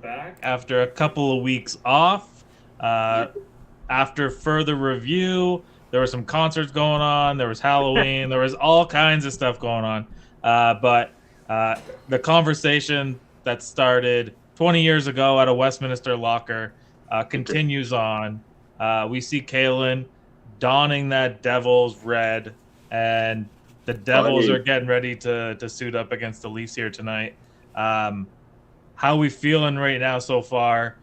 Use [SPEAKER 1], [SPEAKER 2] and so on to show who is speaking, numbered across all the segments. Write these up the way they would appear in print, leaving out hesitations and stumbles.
[SPEAKER 1] back after a couple of weeks off. After further review, there were some concerts going on. There was Halloween. There was all kinds of stuff going on. But the conversation that started 20 years ago at a Westminster locker continues on. We see Kaylin donning that Devils red, and the Devils are getting ready to suit up against the Leafs here tonight. How we feeling right now so far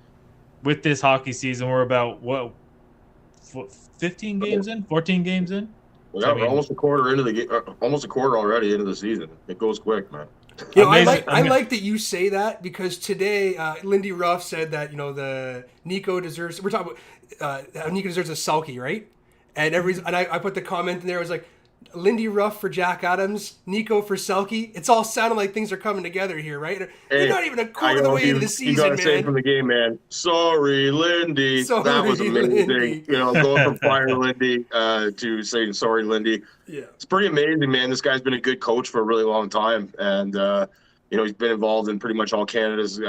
[SPEAKER 1] with this hockey season? We're about 15 games in, 14 games in.
[SPEAKER 2] Yeah, we're almost a quarter into the game, almost a quarter already into the season. It goes quick, man.
[SPEAKER 3] I like that you say that, because today Lindy Ruff said that the Nico deserves. We're talking about Nico deserves a sulky, right? And I put the comment in there. I was like, Lindy Ruff for Jack Adams, Nico for Selke. It's all sounding like things are coming together here, right? You're not even a quarter of the way into the season, man.
[SPEAKER 2] You gotta say from the game, man. Sorry, Lindy. That was amazing. Lindy. Going from fire Lindy to saying sorry, Lindy.
[SPEAKER 3] Yeah,
[SPEAKER 2] it's pretty amazing, man. This guy's been a good coach for a really long time, and he's been involved in pretty much all Canada's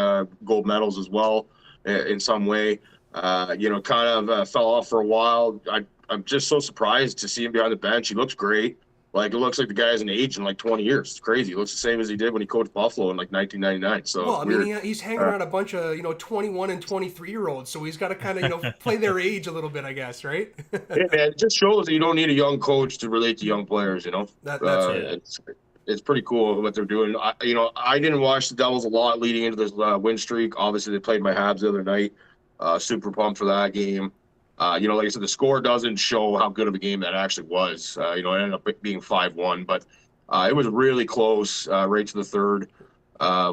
[SPEAKER 2] gold medals as well, in some way. Kind of fell off for a while. I'm just so surprised to see him behind the bench. He looks great. Like, it looks like the guy hasn't aged in like 20 years. It's crazy. He looks the same as he did when he coached Buffalo in like 1999. So,
[SPEAKER 3] well, I mean, he's hanging around a bunch of 21 and 23-year-olds, so he's got to kind of play their age a little bit, I guess, right?
[SPEAKER 2] Yeah, man, it just shows that you don't need a young coach to relate to young players.
[SPEAKER 3] That's
[SPEAKER 2] it's pretty cool what they're doing. I didn't watch the Devils a lot leading into this win streak. Obviously, they played my Habs the other night. Super pumped for that game. Like I said, the score doesn't show how good of a game that actually was. It ended up being 5-1, but it was really close right to the third.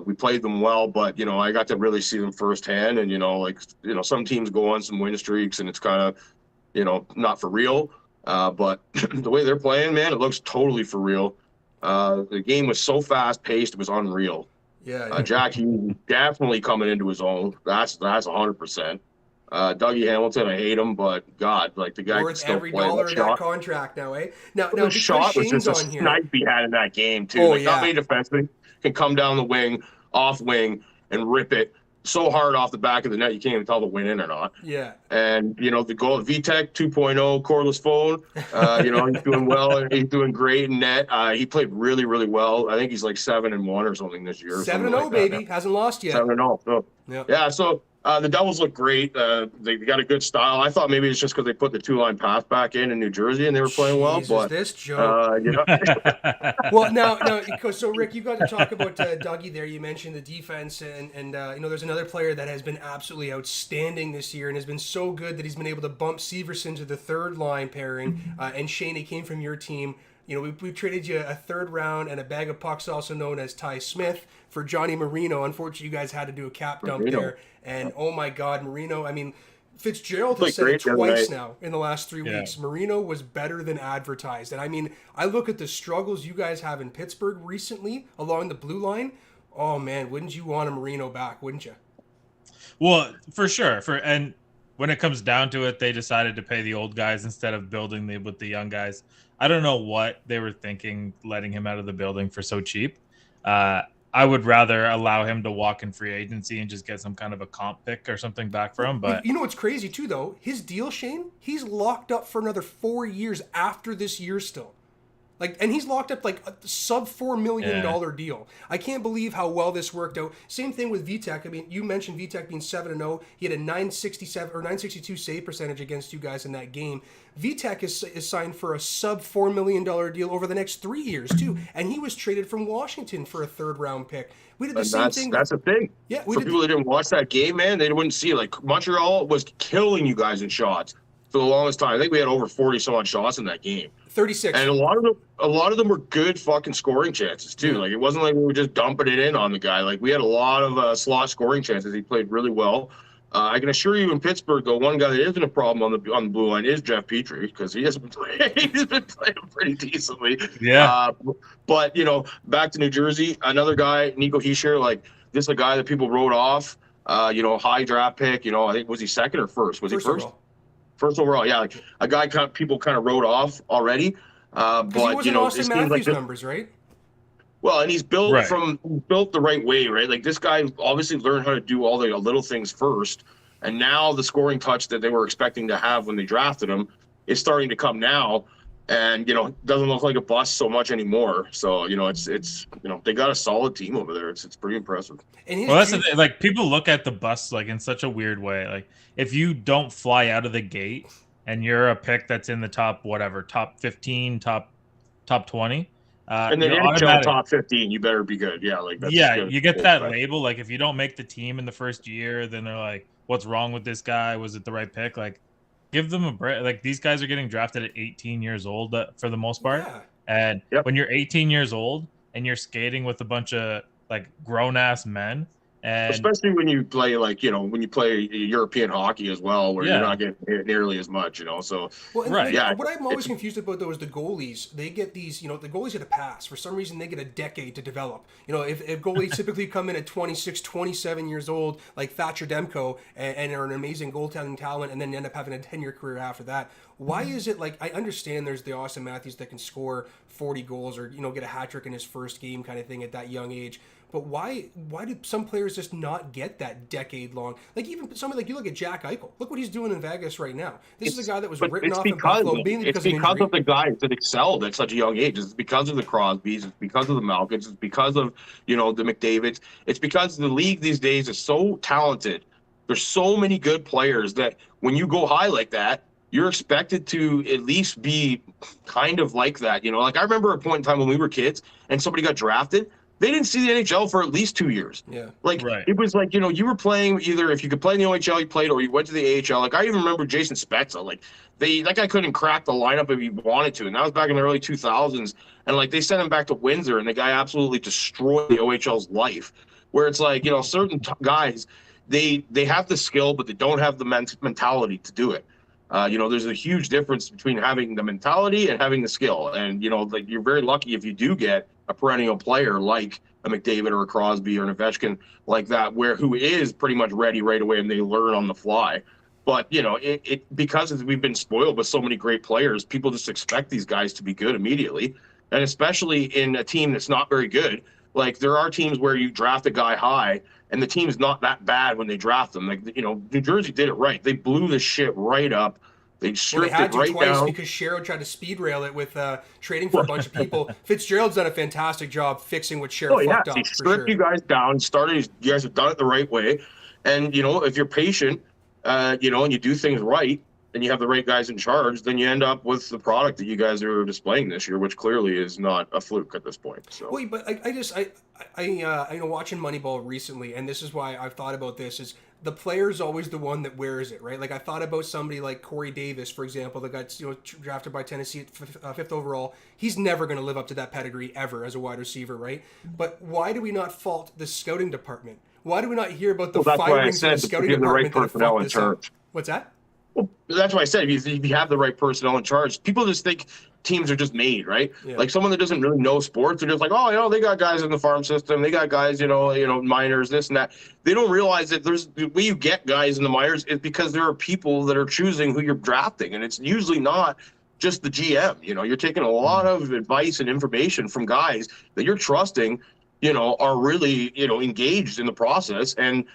[SPEAKER 2] We played them well, but I got to really see them firsthand. And some teams go on some win streaks, and it's kind of not for real. But the way they're playing, man, it looks totally for real. The game was so fast paced, it was unreal.
[SPEAKER 3] Yeah.
[SPEAKER 2] Jack Hughes definitely coming into his own. That's 100%. Dougie Hamilton, I hate him, but God, like, the guy
[SPEAKER 3] worth
[SPEAKER 2] can still
[SPEAKER 3] every
[SPEAKER 2] play.
[SPEAKER 3] dollar in that contract now, eh? Now
[SPEAKER 2] the shot was just a snipe he had in that game too. Not many defensemen can come down the wing, off wing, and rip it so hard off the back of the net you can't even tell if it went in or not.
[SPEAKER 3] Yeah.
[SPEAKER 2] And the goal, VTech 2.0 cordless phone. He's doing well and he's doing great in net. He played really, really well. I think he's like 7-1 or something this year.
[SPEAKER 3] 7-0, baby, hasn't lost yet.
[SPEAKER 2] 7-0. So yeah, so. The Devils look great. They got a good style. I thought maybe it's just because they put the two-line pass back in New Jersey and they were playing well. But
[SPEAKER 3] this joke. Well, now, so Rick, you got to talk about Dougie there. You mentioned the defense, and there's another player that has been absolutely outstanding this year and has been so good that he's been able to bump Severson to the third line pairing. And Shane, he came from your team. We traded you a third round and a bag of pucks, also known as Ty Smith, for Johnny Marino. Unfortunately, you guys had to do a cap dump there. And, oh, my God, Marino, I mean, Fitzgerald has said it twice now in the last 3 weeks. Marino was better than advertised. And, I mean, I look at the struggles you guys have in Pittsburgh recently along the blue line. Oh, man, wouldn't you want a Marino back, wouldn't you?
[SPEAKER 1] Well, for sure. And when it comes down to it, they decided to pay the old guys instead of building with the young guys. I don't know what they were thinking letting him out of the building for so cheap. I would rather allow him to walk in free agency and just get some kind of a comp pick or something back for him. But
[SPEAKER 3] what's crazy too, though? His deal, Shane, he's locked up for another 4 years after this year still. And he's locked up like a sub $4 million deal. I can't believe how well this worked out. Same thing with VTech. I mean, you mentioned VTech being 7-0. He had a 967 or 962 save percentage against you guys in that game. VTech is signed for a sub $4 million deal over the next 3 years too, and he was traded from Washington for a third round pick. We did the same thing.
[SPEAKER 2] That's the thing.
[SPEAKER 3] Yeah,
[SPEAKER 2] for people that didn't watch that game, man, they wouldn't see it. Like, Montreal was killing you guys in shots for the longest time. I think we had over 40 some odd shots in that game.
[SPEAKER 3] 36.
[SPEAKER 2] And a lot of them were good fucking scoring chances too. Like, it wasn't like we were just dumping it in on the guy. Like, we had a lot of slot scoring chances. He played really well. I can assure you, in Pittsburgh, though, one guy that isn't a problem on the blue line is Jeff Petrie, because he has been playing. He's been playing pretty decently.
[SPEAKER 1] Yeah.
[SPEAKER 2] But back to New Jersey, another guy, Nico Hischier, like, this is a guy that people wrote off. High draft pick. I think, was he second or first? Was he first?
[SPEAKER 3] Overall.
[SPEAKER 2] First overall, yeah. Like, a guy people kind of wrote off already. But
[SPEAKER 3] he wasn't Austin Matthews numbers, right?
[SPEAKER 2] Well, and he's built
[SPEAKER 1] Right.
[SPEAKER 2] built the right way, right? Like this guy obviously learned how to do all the little things first, and now the scoring touch that they were expecting to have when they drafted him is starting to come now, and doesn't look like a bust so much anymore. So it's they got a solid team over there. It's pretty impressive.
[SPEAKER 3] And
[SPEAKER 1] Well, that's the thing. Like people look at the bus like in such a weird way. Like if you don't fly out of the gate and you're a pick that's in the top whatever, top 15, top 20,
[SPEAKER 2] And then NHL top 15, you better be good. Yeah, like that's
[SPEAKER 1] you get that label. Like if you don't make the team in the first year, then they're like, "What's wrong with this guy? Was it the right pick?" Like, give them a break. Like these guys are getting drafted at 18 years old for the most part, and when you're 18 years old and you're skating with a bunch of like grown ass men. And
[SPEAKER 2] especially when you play when you play European hockey as well, where you're not getting hit nearly as much, So
[SPEAKER 3] what I'm always confused about though is the goalies. They get these, the goalies get a pass. For some reason, they get a decade to develop. If goalies typically come in at 26, 27 years old, like Thatcher Demko, and are an amazing goaltending talent, and then end up having a 10-year career after that. Why is it like I understand there's the Austin Matthews that can score 40 goals or get a hat trick in his first game kind of thing at that young age? But why do some players just not get that decade long? Like even somebody like you look at Jack Eichel. Look what he's doing in Vegas right now. This is a guy that was written off in Buffalo mainly because
[SPEAKER 2] of the guys that excelled at such a young age. It's because of the Crosbys. It's because of the Malkins. It's because of the McDavids. It's because the league these days is so talented. There's so many good players that when you go high like that, you're expected to at least be kind of like that. Like I remember a point in time when we were kids and somebody got drafted. They didn't see the NHL for at least 2 years.
[SPEAKER 3] Yeah.
[SPEAKER 2] It was like, you were playing either if you could play in the OHL, you played, or you went to the AHL. Like, I even remember Jason Spezza. Like, that guy couldn't crack the lineup if he wanted to. And that was back in the early 2000s. And, like, they sent him back to Windsor, and the guy absolutely destroyed the OHL's life. Where it's like, certain guys, they have the skill, but they don't have the mentality to do it. There's a huge difference between having the mentality and having the skill. And, like you're very lucky if you do get a perennial player like a McDavid or a Crosby or an Ovechkin like that, who is pretty much ready right away and they learn on the fly. But, because we've been spoiled with so many great players, people just expect these guys to be good immediately. And especially in a team that's not very good. Like there are teams where you draft a guy high and the team's not that bad when they draft them. Like, New Jersey did it right. They blew this shit right up. They stripped it right down.
[SPEAKER 3] Because Sherrod tried to speed rail it with trading for a bunch of people. Fitzgerald's done a fantastic job fixing what Sherrod fucked up.
[SPEAKER 2] He stripped you guys down. You guys have done it the right way. And, if you're patient, and you do things right, and you have the right guys in charge, then you end up with the product that you guys are displaying this year, which clearly is not a fluke at this point. So.
[SPEAKER 3] Wait, but I watching Moneyball recently, and this is why I've thought about this, is the player's always the one that wears it, right? Like I thought about somebody like Corey Davis, for example, that got drafted by Tennessee at fifth overall. He's never going to live up to that pedigree ever as a wide receiver, right? But why do we not fault the scouting department? Why do we not hear about the firings in the scouting department that fucked this up? What's that?
[SPEAKER 2] Well, that's why I said if you have the right personnel in charge, people just think teams are just made, right? Yeah. Like someone that doesn't really know sports, they're just like, oh, they got guys in the farm system, they got guys, minors, this and that. They don't realize that the way you get guys in the minors is because there are people that are choosing who you're drafting, and it's usually not just the GM. You're taking a lot of advice and information from guys that you're trusting, are really, engaged in the process. And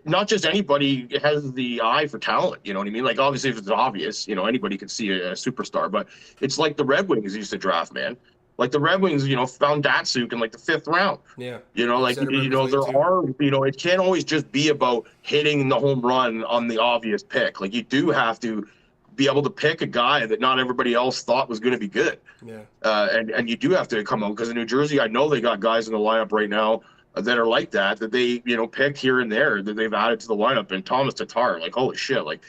[SPEAKER 2] not just anybody has the eye for talent, you know what I mean? Like, obviously, if it's obvious, anybody can see a superstar, but it's like the Red Wings used to draft, man. Like the Red Wings, found Datsuk in like the 5th round.
[SPEAKER 3] Yeah.
[SPEAKER 2] There are, it can't always just be about hitting the home run on the obvious pick. Like you do have to be able to pick a guy that not everybody else thought was going to be good.
[SPEAKER 3] Yeah.
[SPEAKER 2] And you do have to come out because in New Jersey, I know they got guys in the lineup right now that are like that they picked here and there that they've added to the lineup. And Thomas Tatar, like holy shit, like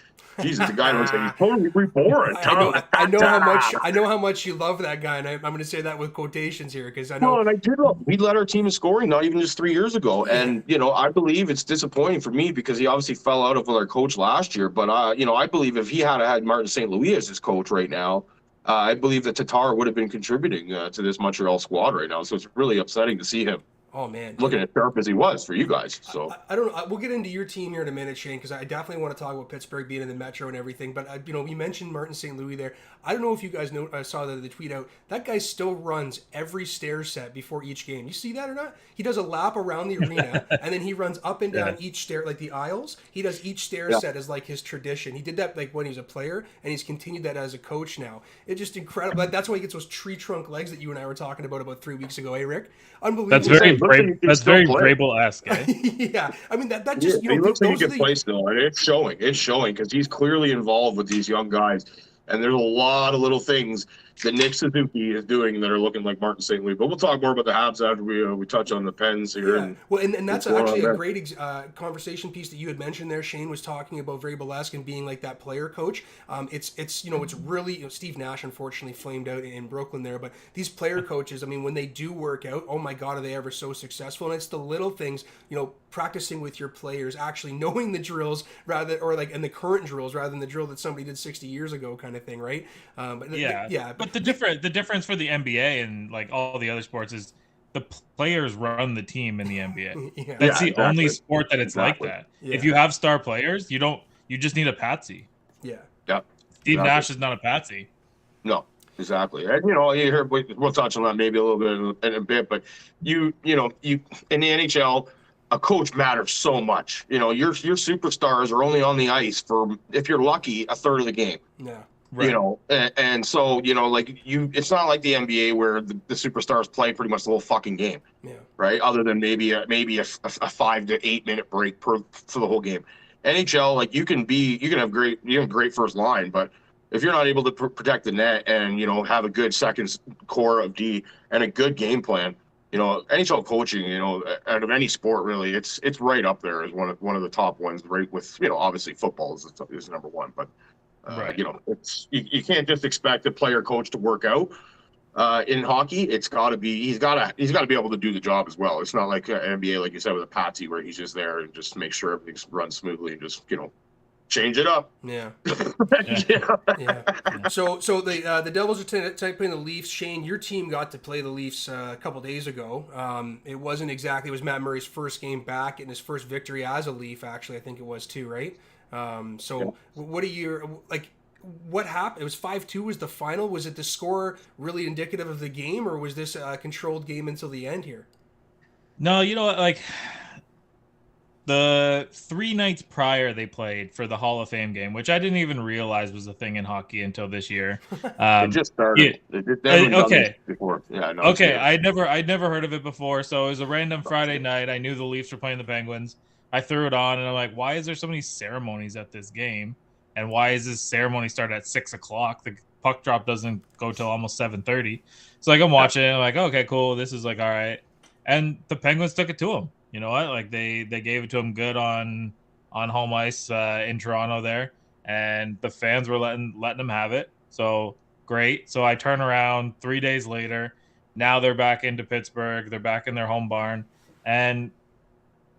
[SPEAKER 2] Jesus, the guy looks like he's totally reborn.
[SPEAKER 3] I know how much you love that guy, and I'm going to say that with quotations here because I know.
[SPEAKER 2] Well, and I did. We led our team in scoring not even just 3 years ago, and I believe it's disappointing for me because he obviously fell out of with our coach last year. But I believe if he had Martin St. Louis as his coach right now, I believe that Tatar would have been contributing to this Montreal squad right now. So it's really upsetting to see him.
[SPEAKER 3] Oh man,
[SPEAKER 2] looking as sharp as he was for you guys. So
[SPEAKER 3] I don't know. We'll get into your team here in a minute, Shane, because I definitely want to talk about Pittsburgh being in the Metro and everything. But we mentioned Martin St. Louis there. I don't know if you guys saw the tweet out. That guy still runs every stair set before each game. You see that or not? He does a lap around the arena and then he runs up and down each stair, like the aisles. He does each stair set as like his tradition. He did that like when he was a player, and he's continued that as a coach now. It's just incredible. That's why he gets those tree trunk legs that you and I were talking about 3 weeks ago, eh, Rick? Unbelievable.
[SPEAKER 1] That's very Vrabel-esque, eh?
[SPEAKER 3] Yeah, I mean that just
[SPEAKER 2] he looks like he can play still, and it's showing. It's showing because he's clearly involved with these young guys, and there's a lot of little things that Nick Suzuki is doing that are looking like Martin St. Louis. But we'll talk more about the Habs after we touch on the Pens here.
[SPEAKER 3] Yeah. And that's actually a great conversation piece that you had mentioned there. Shane was talking about Vrabel-esque and being like that player coach. It's really Steve Nash unfortunately flamed out in Brooklyn there, but these player coaches, I mean, when they do work out, oh my God, are they ever so successful? And it's the little things, practicing with your players, actually knowing the drills and the current drills rather than the drill that somebody did 60 years ago, kind of thing, right?
[SPEAKER 1] But the difference for the NBA and like all the other sports is the players run the team in the NBA. That's the only sport that it's like that. Yeah. If you have star players, you just need a patsy.
[SPEAKER 3] Yeah.
[SPEAKER 2] Yeah.
[SPEAKER 1] Steve Nash is not a patsy.
[SPEAKER 2] No. Exactly, and you heard we'll touch on that maybe a little bit in a bit, but you in the NHL, a coach matters so much. Your superstars are only on the ice for, if you're lucky, a third of the game.
[SPEAKER 3] Yeah.
[SPEAKER 2] Right. And so it's not like the NBA where the superstars play pretty much the whole fucking game.
[SPEAKER 3] Yeah.
[SPEAKER 2] Right. Other than maybe a 5 to 8 minute break for the whole game. NHL, like you can have great first line, but if you're not able to protect the net and have a good second core of D and a good game plan, NHL coaching, out of any sport really, it's right up there as one of the top ones. Right with obviously football is number one, but
[SPEAKER 1] right.
[SPEAKER 2] You can't just expect a player coach to work out in hockey. He's got to be able to do the job as well. It's not like NBA, like you said, with a patsy where he's just there and just make sure everything runs smoothly and just change it up.
[SPEAKER 3] Yeah. Yeah. So the Devils are playing the Leafs. Shane, your team got to play the Leafs a couple days ago. It was Matt Murray's first game back and his first victory as a Leaf. Actually, I think it was too, right? What are your what happened? It was 5-2 was the final. Was it the score really indicative of the game, or was this a controlled game until the end here?
[SPEAKER 1] No, the 3 nights prior they played for the Hall of Fame game, which I didn't even realize was a thing in hockey until this year.
[SPEAKER 2] It just started.
[SPEAKER 1] Okay.
[SPEAKER 2] Before. Yeah, no,
[SPEAKER 1] okay. I'd never heard of it before, so it was a random Friday night. I knew the Leafs were playing the Penguins. I threw it on, and I'm like, why is there so many ceremonies at this game? And why is this ceremony start at 6:00? The puck drop doesn't go till almost 7:30. So I'm watching it, I'm like, okay, cool. This is all right. And the Penguins took it to them. You know what? They gave it to him good on home ice in Toronto there, and the fans were letting them have it. So great. So I turn around 3 days later. Now they're back into Pittsburgh. They're back in their home barn, and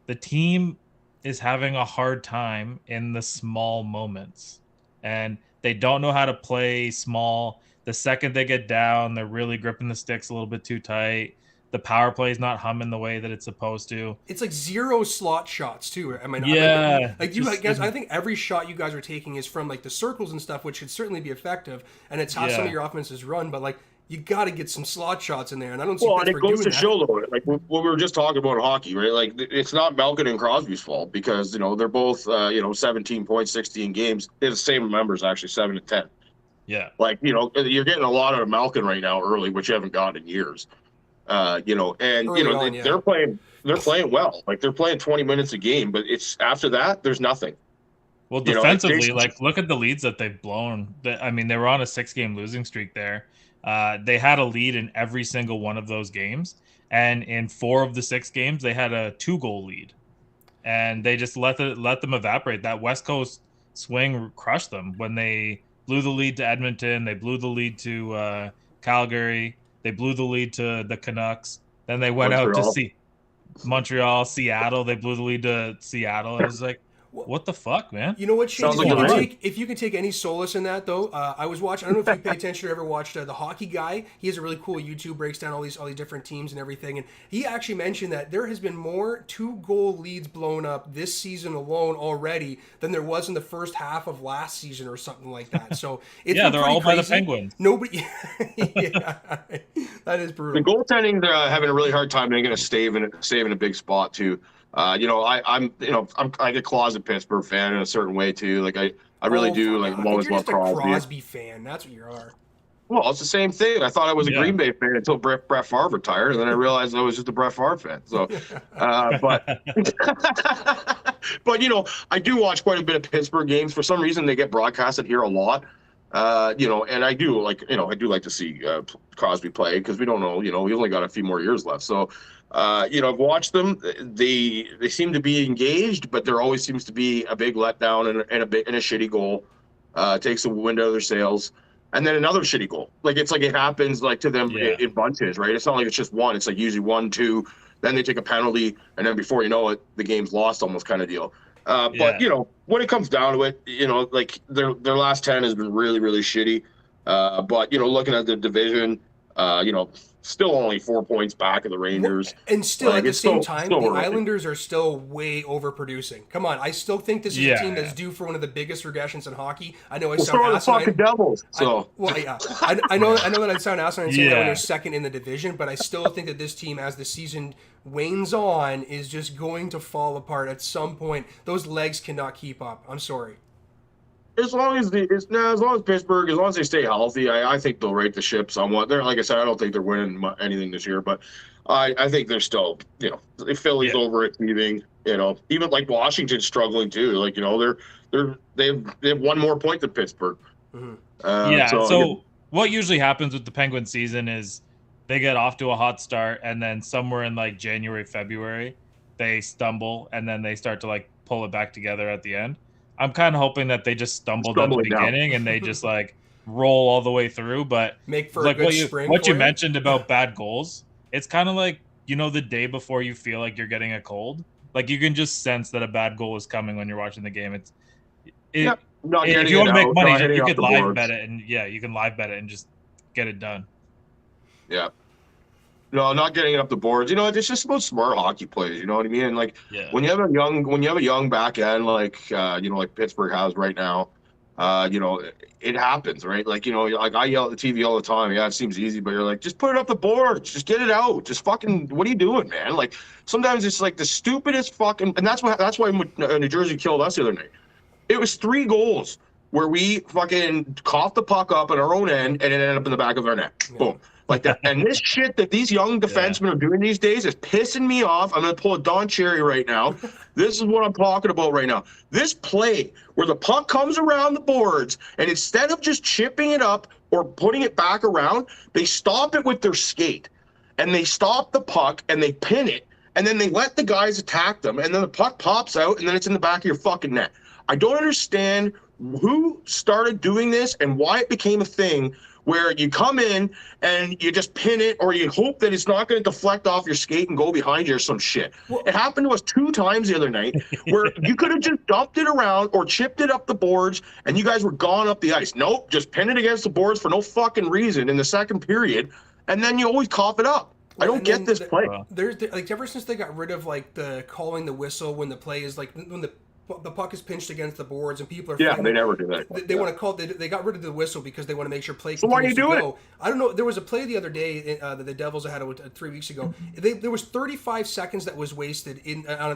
[SPEAKER 1] the team is having a hard time in the small moments, and they don't know how to play small. The second they get down, they're really gripping the sticks a little bit too tight. The power play is not humming the way that it's supposed to.
[SPEAKER 3] It's like 0 slot shots too. I mean,
[SPEAKER 1] yeah.
[SPEAKER 3] I think every shot you guys are taking is from like the circles and stuff, which should certainly be effective, and it's how some of your offenses run. But like, you got to get some slot shots in there, and I don't see Pittsburgh doing that.
[SPEAKER 2] Well, it goes to show though, like what we were just talking about in hockey, right? Like it's not Malkin and Crosby's fault because they're both 17 points, 16 games. They're the same numbers actually, 7 to 10.
[SPEAKER 1] Yeah.
[SPEAKER 2] Like you're getting a lot out of Malkin right now early, which you haven't gotten in years. They're playing well. Like they're playing 20 minutes a game, but it's after that there's nothing.
[SPEAKER 1] Well, defensively, look at the leads that they've blown. I mean, they were on a 6-game losing streak there. They had a lead in every single one of those games, and in 4 of the 6 games, they had a 2-goal lead, and they just let them evaporate. That West Coast swing crushed them when they blew the lead to Edmonton. They blew the lead to Calgary. They blew the lead to the Canucks. Then they went out to see Montreal, Seattle. They blew the lead to Seattle. It was like, What the fuck, man?
[SPEAKER 3] You know what, Shane?
[SPEAKER 2] Sounds like
[SPEAKER 3] If you can take any solace in that, though, I was watching. I don't know if you pay attention or ever watched the Hockey Guy. He has a really cool YouTube, breaks down all these different teams and everything. And he actually mentioned that there has been more 2-goal leads blown up this season alone already than there was in the first half of last season or something like that. So it's
[SPEAKER 1] Yeah, they're all
[SPEAKER 3] crazy.
[SPEAKER 1] by the Penguins.
[SPEAKER 3] Nobody. Yeah, that is brutal.
[SPEAKER 2] The goaltending, they're having a really hard time making a save in a big spot too. I get closet Pittsburgh fan in a certain way too. Like I really do. Like I'm always
[SPEAKER 3] you're
[SPEAKER 2] loved
[SPEAKER 3] just a
[SPEAKER 2] Crosby.
[SPEAKER 3] Crosby fan. That's what you are.
[SPEAKER 2] Well, it's the same thing. I thought I was a Green Bay fan until Brett Favre retired, and then I realized I was just a Brett Favre fan. So, but I do watch quite a bit of Pittsburgh games. For some reason, they get broadcasted here a lot. And I do like to see Crosby play because we don't know. We only got a few more years left. So, I've watched them. They seem to be engaged, but there always seems to be a big letdown and a shitty goal. Takes the wind out of their sails. And then another shitty goal. Like it happens like to them in bunches, right? It's not like it's just one. It's like usually 1, 2, then they take a penalty, and then before you know it, the game's lost almost kind of deal. But when it comes down to it, like their last 10 has been really, really shitty. But looking at the division, still only 4 points back of the Rangers.
[SPEAKER 3] And still, at the same time, the Islanders are still way overproducing. Come on, I still think this is a team that's due for one of the biggest regressions in hockey. I know I sound asinine.
[SPEAKER 2] So are the fucking Devils. So.
[SPEAKER 3] I know that I sound asinine saying that when they're second in the division, but I still think that this team, as the season wanes on, is just going to fall apart at some point. Those legs cannot keep up. I'm sorry.
[SPEAKER 2] As long as Pittsburgh, as long as they stay healthy, I think they'll right the ship somewhat. They're like I said, I don't think they're winning anything this year, but I think they're still, Philly's overachieving. Even like Washington's struggling too. Like they have one more point than Pittsburgh.
[SPEAKER 1] Mm-hmm. So what usually happens with the Penguin season is they get off to a hot start, and then somewhere in like January, February, they stumble, and then they start to like pull it back together at the end. I'm kind of hoping that they just stumbled at the beginning and they just like roll all the way through. But
[SPEAKER 3] make for
[SPEAKER 1] like
[SPEAKER 3] a good spring.
[SPEAKER 1] What you mentioned about bad goals, it's kind of like the day before you feel like you're getting a cold. Like you can just sense that a bad goal is coming when you're watching the game. If you want to make money, you could live bet it, and you can live bet it and just get it done. Yeah.
[SPEAKER 2] No, not getting it up the boards. It's just about smart hockey plays. You know what I mean? And like when you have a young back end like like Pittsburgh has right now, it happens, right? Like like I yell at the TV all the time. Yeah, it seems easy, but you're like, just put it up the boards, just get it out, just fucking. What are you doing, man? Like sometimes it's like the stupidest fucking, and that's why New Jersey killed us the other night. It was 3 goals where we fucking coughed the puck up at our own end and it ended up in the back of our net. Yeah. Boom. Like that. And this shit that these young defensemen are doing these days is pissing me off. I'm going to pull a Don Cherry right now. This is what I'm talking about right now. This play where the puck comes around the boards and instead of just chipping it up or putting it back around, they stop it with their skate and they stop the puck and they pin it and then they let the guys attack them and then the puck pops out and then it's in the back of your fucking net. I don't understand who started doing this and why it became a thing where you come in and you just pin it or you hope that it's not going to deflect off your skate and go behind you or some shit. Well, it happened to us 2 times the other night where you could have just dumped it around or chipped it up the boards and you guys were gone up the ice. Nope, just pin it against the boards for no fucking reason in the second period, and then you always cough it up. I don't get this play.
[SPEAKER 3] There's like ever since they got rid of like the calling the whistle when the play is like when the puck is pinched against the boards and people are
[SPEAKER 2] they never do that.
[SPEAKER 3] They want to call they got rid of the whistle because they want to make sure play
[SPEAKER 2] so why are you doing
[SPEAKER 3] it? I don't know. There was a play the other day that the Devils had 3 weeks ago. There was 35 seconds that was wasted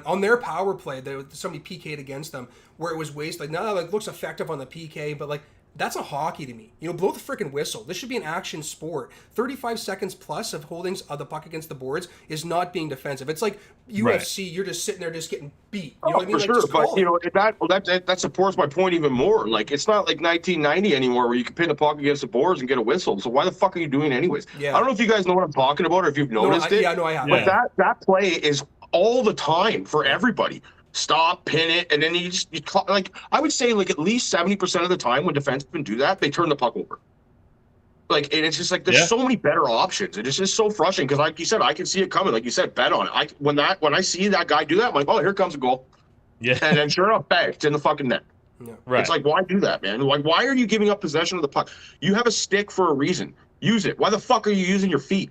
[SPEAKER 3] on their power play. Somebody PK'd against them where it was wasted. Like now it looks effective on the PK, but like that's a hockey to me. Blow the freaking whistle. This should be an action sport. 35 seconds plus of holding the puck against the boards is not being defensive. It's like UFC. You're just sitting there just getting beat. You know what I mean?
[SPEAKER 2] For sure. But that supports my point even more. Like it's not like 1990 anymore where you can pin the puck against the boards and get a whistle. So why the fuck are you doing it anyways? Yeah. I don't know if you guys know what I'm talking about or if you've noticed it.
[SPEAKER 3] Yeah, no, I have.
[SPEAKER 2] But that play is all the time for everybody. Stop, pin it, and then you like I would say like at least 70% of the time when defensemen do that, they turn the puck over. Like, and it's just like there's so many better options. It just is so frustrating because, like you said, I can see it coming. Like you said, bet on it. When I see that guy do that, I'm like, oh, here comes a goal.
[SPEAKER 1] Yeah.
[SPEAKER 2] And then sure enough, bang, it's in the fucking net.
[SPEAKER 3] Yeah.
[SPEAKER 1] Right.
[SPEAKER 2] It's like, why do that, man? Like, why are you giving up possession of the puck? You have a stick for a reason. Use it. Why the fuck are you using your feet?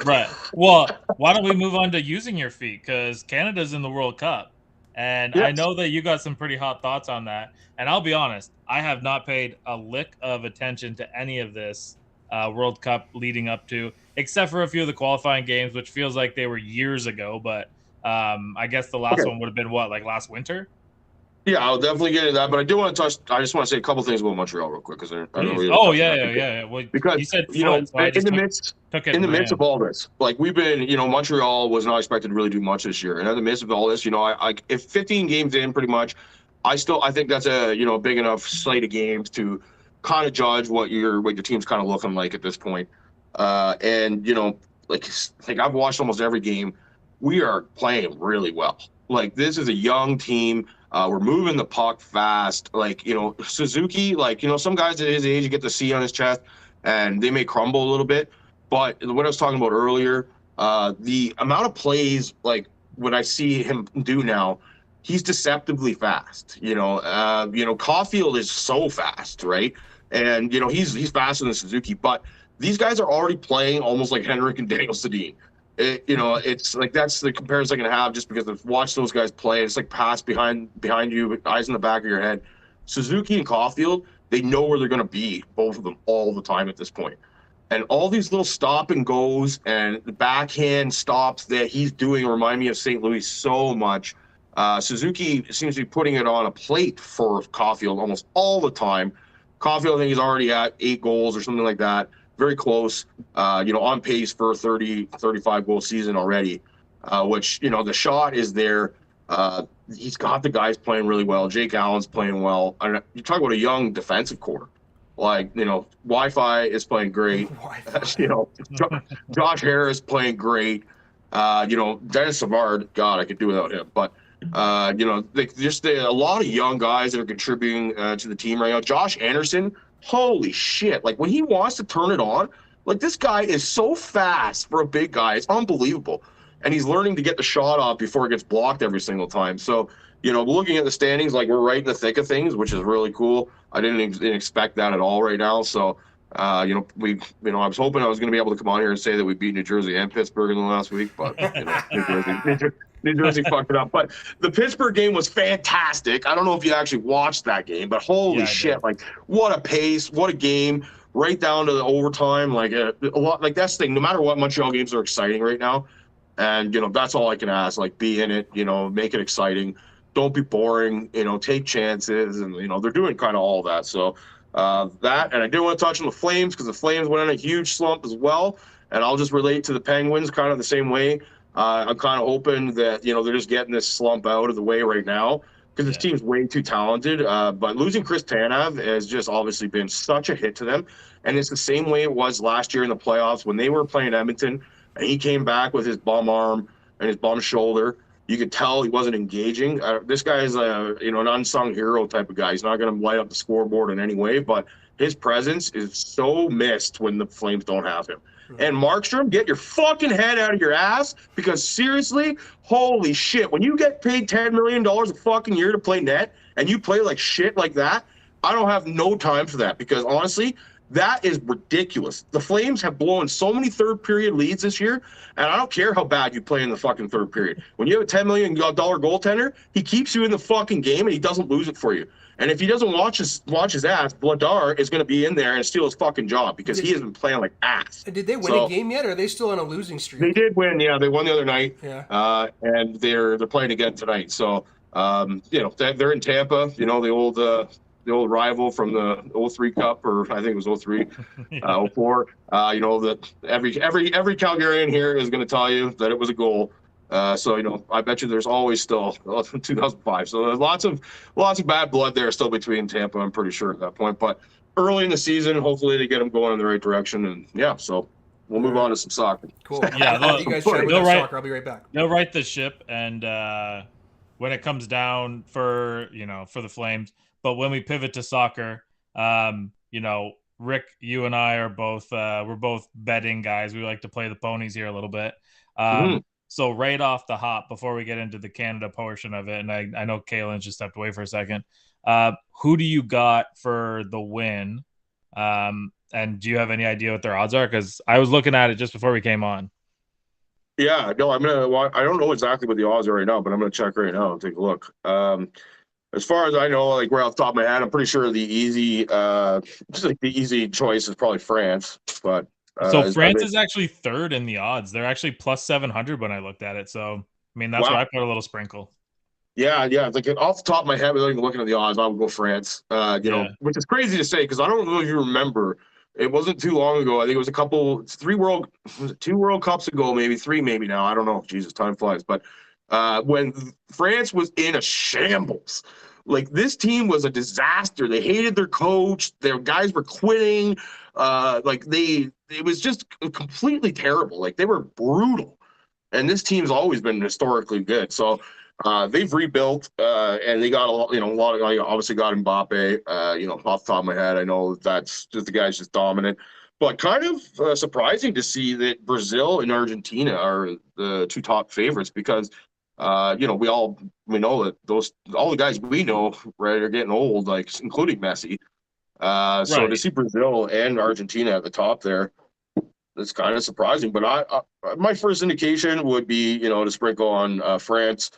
[SPEAKER 1] Right. Well, why don't we move on to using your feet? Because Canada's in the World Cup. And I
[SPEAKER 2] Yes.
[SPEAKER 1] know that you got some pretty hot thoughts on that. And I'll be honest, I have not paid a lick of attention to any of this World Cup leading up to, except for a few of the qualifying games, which feels like they were years ago. But I guess the last
[SPEAKER 2] Okay.
[SPEAKER 1] one would have been what, like last winter?
[SPEAKER 2] Yeah, I'll definitely get into that. But I do want to touch. I just want to say a couple things about Montreal real quick because I know
[SPEAKER 1] Please.
[SPEAKER 2] we haven't
[SPEAKER 1] Oh,
[SPEAKER 2] touched on
[SPEAKER 1] yeah,
[SPEAKER 2] that
[SPEAKER 1] yeah,
[SPEAKER 2] before.
[SPEAKER 1] yeah. Well,
[SPEAKER 2] Because
[SPEAKER 1] you said foot, so I
[SPEAKER 2] in
[SPEAKER 1] just
[SPEAKER 2] the midst
[SPEAKER 1] took it
[SPEAKER 2] in the
[SPEAKER 1] and
[SPEAKER 2] midst of
[SPEAKER 1] ran.
[SPEAKER 2] all this, like we've been, Montreal was not expected to really do much this year, and in the midst of all this, I if 15 games in, pretty much, I think that's a big enough slate of games to kind of judge what your team's kind of looking like at this point. And like I've watched almost every game. We are playing really well. Like this is a young team. We're moving the puck fast. Like, Suzuki, like, some guys at his age, you get the C on his chest and they may crumble a little bit. But what I was talking about earlier, the amount of plays, like what I see him do now, he's deceptively fast. Caulfield is so fast, right? And, he's faster than Suzuki, but these guys are already playing almost like Henrik and Daniel Sedin. It's like that's the comparison I can have just because I've watched those guys play. It's like pass behind you, eyes in the back of your head. Suzuki and Caulfield, they know where they're going to be, both of them, all the time at this point. And all these little stop and goes and the backhand stops that he's doing remind me of St. Louis so much. Suzuki seems to be putting it on a plate for Caulfield almost all the time. Caulfield, I think he's already at 8 goals or something like that. Very close, on pace for a 35 goal season already, which, the shot is there. He's got the guys playing really well. Jake Allen's playing well. You talk about a young defensive core. Like, Wi-Fi is playing great. Josh Harris playing great. Dennis Savard, God, I could do without him. But, a lot of young guys that are contributing to the team right now. Josh Anderson, holy shit. Like, when he wants to turn it on, like, this guy is so fast for a big guy. It's unbelievable. And he's learning to get the shot off before it gets blocked every single time. So, looking at the standings, like we're right in the thick of things, which is really cool. I didn't expect that at all right now. So, I was hoping I was going to be able to come on here and say that we beat New Jersey and Pittsburgh in the last week, but New Jersey fucked it up. But the Pittsburgh game was fantastic. I don't know if you actually watched that game, but holy shit! Like, what a pace, what a game, right down to the overtime. Like a lot. Like that's the thing. No matter what, Montreal games are exciting right now. And, that's all I can ask, like be in it, make it exciting. Don't be boring, take chances. And, they're doing kind of all that. So that, and I do want to touch on the Flames because the Flames went on a huge slump as well. And I'll just relate to the Penguins kind of the same way. I'm kind of hoping that, they're just getting this slump out of the way right now because this team's way too talented. But losing Chris Tanev has just obviously been such a hit to them. And it's the same way it was last year in the playoffs when they were playing Edmonton. And he came back with his bum arm and his bum shoulder. You could tell he wasn't engaging. This guy is an unsung hero type of guy. He's not going to light up the scoreboard in any way, but his presence is so missed when the Flames don't have him. And Markstrom, get your fucking head out of your ass because seriously, holy shit, when you get paid $10 million a fucking year to play net and you play like shit like that, I don't have no time for that because honestly, that is ridiculous. The Flames have blown so many third period leads this year, and I don't care how bad you play in the fucking third period. When you have a $10 million goaltender, he keeps you in the fucking game and he doesn't lose it for you. And if he doesn't watch his ass, Vladar is going to be in there and steal his fucking job because he has been playing like ass.
[SPEAKER 3] Did they win a game yet, or are they still on a losing streak?
[SPEAKER 2] They did win. Yeah, they won the other night.
[SPEAKER 3] Yeah.
[SPEAKER 2] And they're playing again tonight. So, they're in Tampa. The old rival from the 03 Cup, or I think it was 03, 04. That every Calgarian here is going to tell you that it was a goal. So I bet you there's always still 2005. So there's lots of bad blood there still between Tampa. I'm pretty sure at that point. But early in the season, hopefully they get them going in the right direction. And yeah, so we'll move on to some soccer.
[SPEAKER 3] Cool. Yeah, you guys chat with soccer. I'll be right back.
[SPEAKER 1] They'll right the ship, and when it comes down for the Flames. But when we pivot to soccer, Rick, you and I are both we're both betting guys. We like to play the ponies here a little bit. So right off the hop, before we get into the Canada portion of it, and I know Kaylin just stepped away for a second. Who do you got for the win? And do you have any idea what their odds are? Because I was looking at it just before we came on.
[SPEAKER 2] Yeah, no, I don't know exactly what the odds are right now, but I'm gonna check right now and take a look. As far as I know, like right off the top of my head, I'm pretty sure just like the easy choice is probably France. But
[SPEAKER 1] So France is actually third in the odds. They're actually plus 700 when I looked at it. So I mean, that's
[SPEAKER 2] wow,
[SPEAKER 1] where I put a little sprinkle.
[SPEAKER 2] yeah, it's like off the top of my head, without even looking at the odds, I would go France.
[SPEAKER 1] Yeah.
[SPEAKER 2] Which is crazy to say because I don't know if you remember, it wasn't too long ago. I think it was two World Cups ago, maybe three, maybe now. I don't know. Jesus, time flies. But when France was in a shambles, like this team was a disaster. They hated their coach. Their guys were quitting. It was just completely terrible. Like they were brutal. And this team's always been historically good. So they've rebuilt, and they got a lot of, obviously got Mbappe. Off the top of my head, I know that's just the guy's just dominant. But kind of surprising to see that Brazil and Argentina are the two top favorites because, we know that all the guys we know, right, are getting old, like including Messi. So to
[SPEAKER 1] Right.
[SPEAKER 2] see Brazil and Argentina at the top there, it's kind of surprising. But my first indication would be, to sprinkle on France.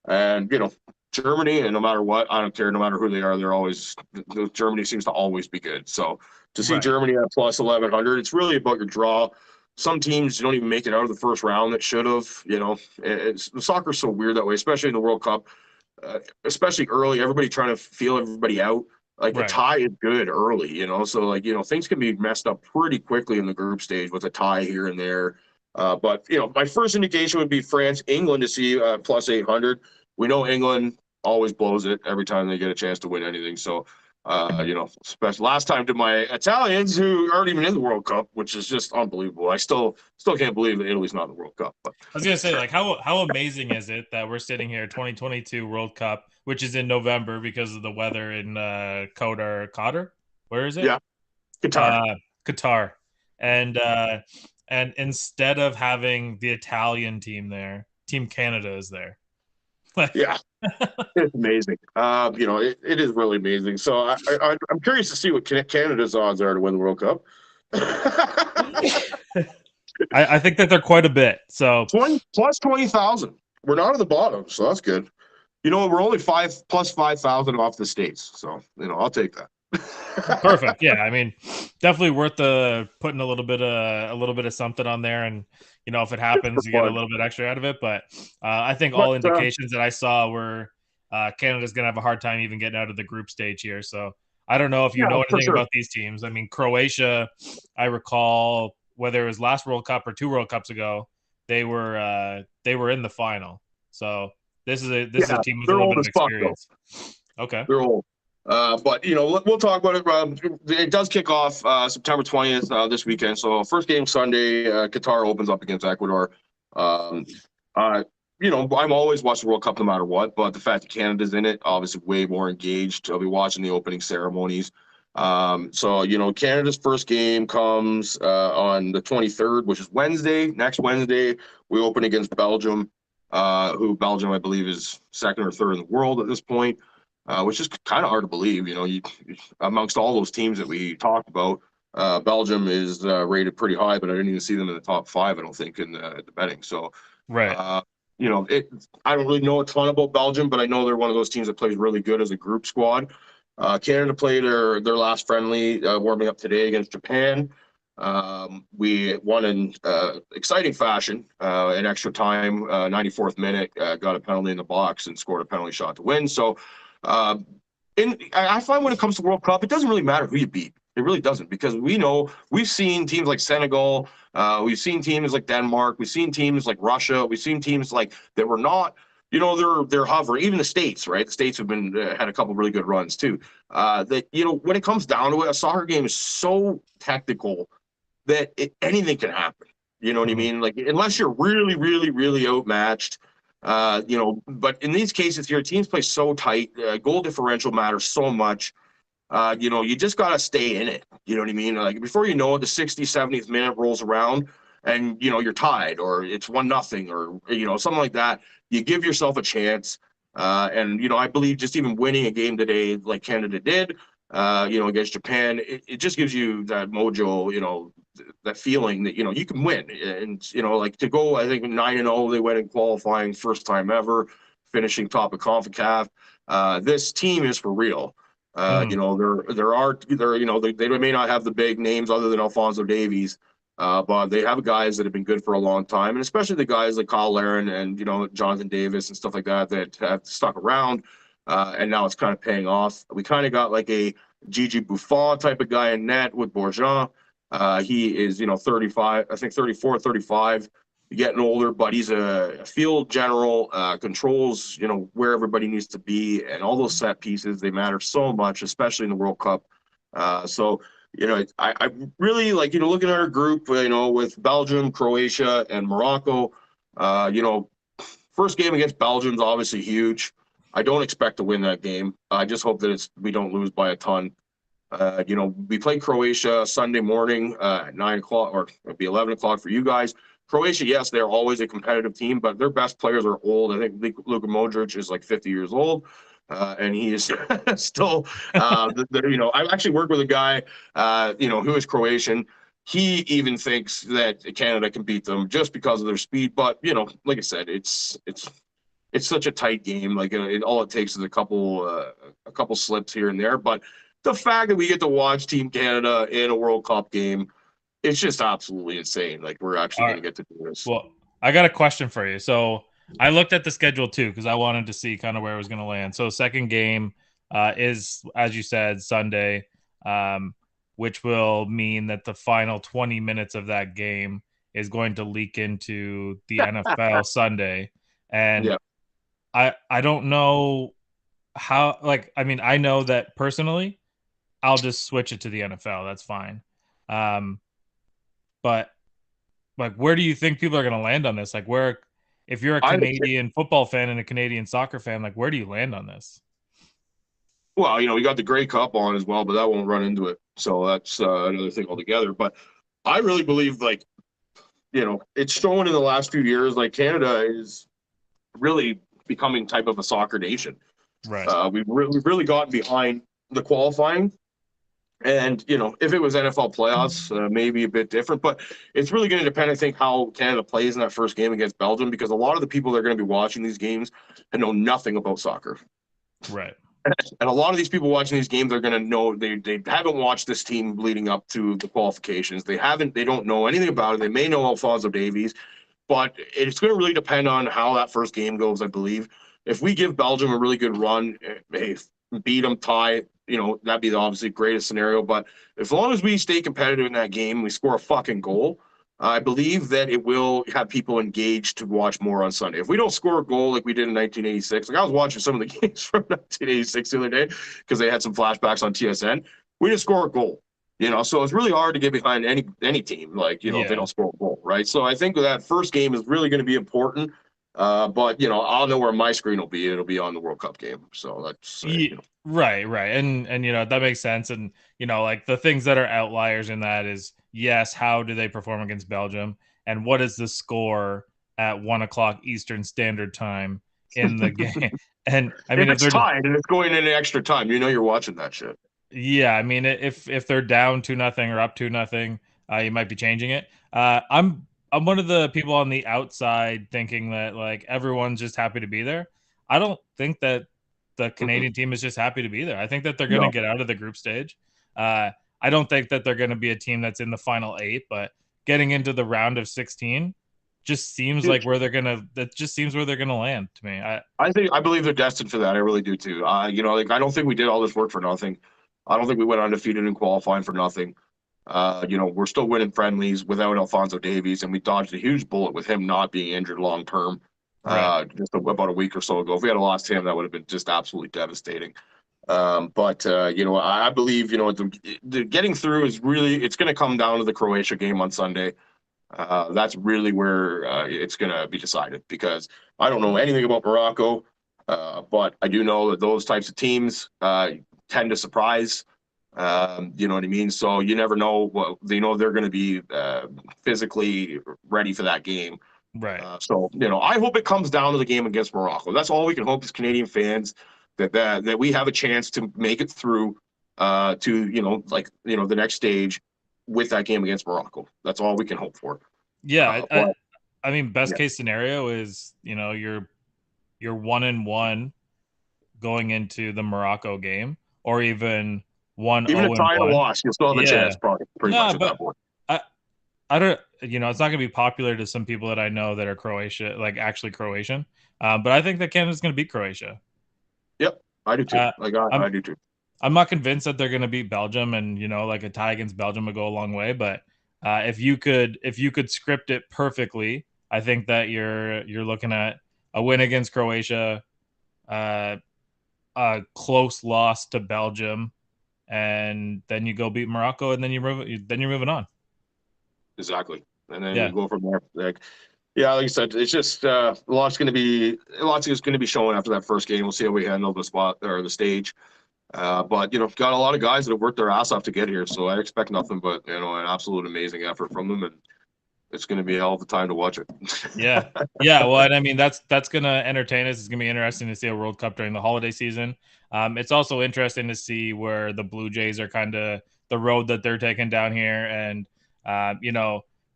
[SPEAKER 2] And Germany, and no matter what, I don't care. No matter who they are, Germany seems to always be good. So to see
[SPEAKER 1] Right.
[SPEAKER 2] Germany at plus 1100, it's really about your draw. Some teams don't even make it out of the first round that should have. Soccer's so weird that way, especially in the World Cup, especially early. Everybody trying to feel everybody out. Like a
[SPEAKER 1] Right.
[SPEAKER 2] tie is good early, So things can be messed up pretty quickly in the group stage with a tie here and there. But my first indication would be France, England to see plus 800. We know England always blows it every time they get a chance to win anything. So, especially last time to my Italians who aren't even in the World Cup, which is just unbelievable. I still can't believe that Italy's not in the World Cup. But
[SPEAKER 1] I was gonna say, like, how amazing is it that we're sitting here, 2022 World Cup, which is in November because of the weather in Qatar. Where is it?
[SPEAKER 2] yeah, Qatar.
[SPEAKER 1] Uh, Qatar, and instead of having the Italian team there, Team Canada is there.
[SPEAKER 2] Yeah, it's amazing. It is really amazing. So I'm curious to see what Canada's odds are to win the World Cup.
[SPEAKER 1] I think that they're quite a bit. So
[SPEAKER 2] 20,000. We're not at the bottom, so that's good. We're only plus 5,000 off the States, so I'll take that.
[SPEAKER 1] perfect. Yeah, I mean, definitely worth putting a little bit of something on there, and if it happens, you get a little bit extra out of it. But I think all indications that I saw were Canada's going to have a hard time even getting out of the group stage here. So I don't know if you know anything about these teams. I mean, Croatia, I recall whether it was last World Cup or 2 World Cups ago, they were in the final. So this is a team with a little bit of experience. Okay,
[SPEAKER 2] they're old. But we'll talk about it. It does kick off September 20th this weekend. So first game Sunday, Qatar opens up against Ecuador. I'm always watching the World Cup no matter what, but the fact that Canada's in it, obviously way more engaged. I'll be watching the opening ceremonies. Canada's first game comes on the 23rd, which is next Wednesday. We open against Belgium, who Belgium, I believe, is second or third in the world at this point. Which is kind of hard to believe. Amongst all those teams that we talked about, Belgium is rated pretty high, but I didn't even see them in the top 5, I don't think, in the betting. So,
[SPEAKER 1] right.
[SPEAKER 2] I don't really know a ton about Belgium, but I know they're one of those teams that plays really good as a group squad. Canada played their last friendly, warming up today against Japan. We won in exciting fashion in extra time, 94th minute, got a penalty in the box and scored a penalty shot to win. So, I find when it comes to World Cup, it doesn't really matter who you beat. It really doesn't, because we've seen teams like Senegal, we've seen teams like Denmark, we've seen teams like Russia, we've seen teams like that were not, they're hovering. Even the States, right? The States have been had a couple really good runs too. When it comes down to it, a soccer game is so technical that anything can happen. You know what I mean? Like, unless you're really, really, really outmatched. But in these cases here, teams play so tight. Goal differential matters so much. You just got to stay in it. You know what I mean? Like, before you know it, the 60th, 70th minute rolls around, and you're tied or it's 1-0 or something like that, you give yourself a chance. And I believe just even winning a game today like Canada did, against Japan, it just gives you that mojo, that feeling that you can win. And like to go, I think 9-0, they went in qualifying first time ever, finishing top of CONCACAF. This team is for real. They may not have the big names other than Alphonso Davies, but they have guys that have been good for a long time, and especially the guys like Kyle Larin and Jonathan Davis and stuff like that that have stuck around, and now it's kind of paying off. We kind of got like a Gigi Buffon type of guy in net with Bourgeon. He is 35, I think 34, 35, getting older, but he's a field general, controls where everybody needs to be, and all those set pieces, they matter so much, especially in the World Cup. So I really like, looking at our group, with Belgium, Croatia, and Morocco. First game against Belgium is obviously huge. I don't expect to win that game. I just hope that we don't lose by a ton. We play Croatia Sunday morning at 9 o'clock, or it'll be 11 o'clock for you guys. Croatia, yes, they're always a competitive team, but their best players are old. I think Luka Modric is like 50 years old. And he is still, I actually work with a guy, who is Croatian. He even thinks that Canada can beat them just because of their speed. But, like I said, it's such a tight game. Like all it takes is a couple slips here and there. But the fact that we get to watch Team Canada in a World Cup game, it's just absolutely insane. Like we're actually going to get to do this.
[SPEAKER 1] Well, I got a question for you. So I looked at the schedule too because I wanted to see kind of where it was going to land. So second game is, as you said, Sunday, which will mean that the final 20 minutes of that game is going to leak into the NFL Sunday. And
[SPEAKER 2] yeah.
[SPEAKER 1] I don't know how, like, I mean, I know that personally, I'll just switch it to the NFL. That's fine. But like, where do you think people are going to land on this? Like, where, if you're a Canadian football fan and a Canadian soccer fan, like, where do you land on this?
[SPEAKER 2] Well, we got the Grey Cup on as well, but that won't run into it. So that's another thing altogether. But I really believe, like, it's shown in the last few years, like Canada is really becoming type of a soccer nation.
[SPEAKER 1] Right.
[SPEAKER 2] We've really gotten behind the qualifying. And, if it was NFL playoffs, maybe a bit different. But it's really going to depend, I think, how Canada plays in that first game against Belgium, because a lot of the people that are going to be watching these games and know nothing about soccer.
[SPEAKER 1] Right.
[SPEAKER 2] And a lot of these people watching these games are going to know they haven't watched this team leading up to the qualifications. They don't know anything about it. They may know Alphonso Davies, but it's going to really depend on how that first game goes, I believe. If we give Belgium a really good run, beat them, tie, that'd be the obviously greatest scenario. But as long as we stay competitive in that game, we score a fucking goal, I believe that it will have people engaged to watch more on Sunday. If we don't score a goal like we did in 1986, like I was watching some of the games from 1986 the other day because they had some flashbacks on TSN. We didn't score a goal, so it's really hard to get behind any team, like, if they don't score a goal, right? So I think that first game is really going to be important. But I'll know where my screen will be. It'll be on the World Cup game. So that's
[SPEAKER 1] right. And that makes sense. And like the things that are outliers in that is, yes, how do they perform against Belgium, and what is the score at 1 o'clock Eastern Standard Time in the game? And I mean,
[SPEAKER 2] if it's tied and it's going into extra time, you're watching that shit.
[SPEAKER 1] Yeah, I mean, if they're down 2-0 or up 2-0, you might be changing it. I'm one of the people on the outside thinking that like everyone's just happy to be there. I don't think that the Canadian team is just happy to be there. I think that they're going to get out of the group stage. I don't think that they're going to be a team that's in the final 8, but getting into the round of 16 just seems like where they're gonna. That just seems where they're gonna land to me.
[SPEAKER 2] I believe they're destined for that. I really do too. I don't think we did all this work for nothing. I don't think we went undefeated in qualifying for nothing. We're still winning friendlies without Alphonso Davies, and we dodged a huge bullet with him not being injured long term. Just about a week or so ago. If we had lost him, that would have been just absolutely devastating. But I believe the getting through is really, it's going to come down to the Croatia game on Sunday. That's really where it's going to be decided, because I don't know anything about Morocco, but I do know that those types of teams tend to surprise. You know what I mean? So you never know what they know they're going to be physically ready for that game.
[SPEAKER 1] Right.
[SPEAKER 2] So I hope it comes down to the game against Morocco. That's all we can hope as Canadian fans that we have a chance to make it through to the next stage with that game against Morocco. That's all we can hope for.
[SPEAKER 1] Yeah,
[SPEAKER 2] But
[SPEAKER 1] I mean, best
[SPEAKER 2] yeah.
[SPEAKER 1] case scenario is you're 1-1 going into the Morocco game, or even
[SPEAKER 2] Even a tie and a
[SPEAKER 1] 1-1.
[SPEAKER 2] loss, you'll still have a
[SPEAKER 1] Yeah,
[SPEAKER 2] chance, probably pretty
[SPEAKER 1] no,
[SPEAKER 2] much at that
[SPEAKER 1] but
[SPEAKER 2] point.
[SPEAKER 1] I don't. It's not going to be popular to some people that I know that are Croatia, like actually Croatian. But I think that Canada's going to beat Croatia.
[SPEAKER 2] Yep, I do too.
[SPEAKER 1] Uh,
[SPEAKER 2] I
[SPEAKER 1] I'm
[SPEAKER 2] do too.
[SPEAKER 1] I'm not convinced that they're going to beat Belgium, and like a tie against Belgium would go a long way. But if you could script it perfectly, I think that you're looking at a win against Croatia, uh, a close loss to Belgium, and then you go beat Morocco, and then you're moving on.
[SPEAKER 2] Exactly, and then
[SPEAKER 1] Yeah,
[SPEAKER 2] you go from there. Like I said, it's just lots going to be showing after that first game. We'll see how we handle the spot or the stage. But got a lot of guys that have worked their ass off to get here, so I expect nothing but an absolute amazing effort from them, and it's going to be a hell of a time to watch it.
[SPEAKER 1] yeah, yeah. Well, and I mean that's gonna entertain us. It's gonna be interesting to see a World Cup during the holiday season. It's also interesting to see where the Blue Jays are kind of the road that they're taking down here, and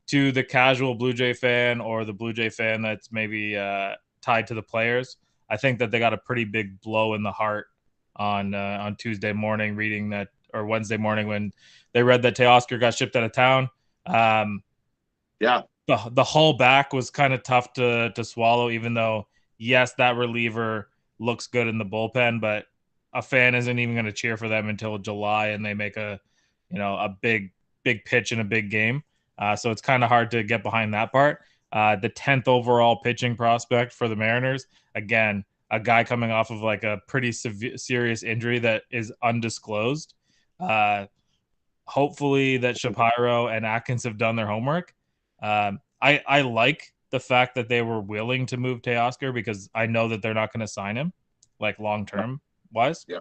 [SPEAKER 1] to the casual Blue Jay fan or the Blue Jay fan that's maybe tied to the players, I think that they got a pretty big blow in the heart on Tuesday morning, reading that, or Wednesday morning when they read that Teoscar got shipped out of town.
[SPEAKER 2] Yeah,
[SPEAKER 1] the haul back was kind of tough to swallow, even though yes, that reliever looks good in the bullpen, but a fan isn't even going to cheer for them until July, and they make a big pitch in a big game. So it's kind of hard to get behind that part. The 10th overall pitching prospect for the Mariners, again, a guy coming off of like a pretty serious injury that is undisclosed. Hopefully that Shapiro and Atkins have done their homework. I like the fact that they were willing to move Teoscar, because I know that they're not going to sign him like long term wise.
[SPEAKER 2] Yeah.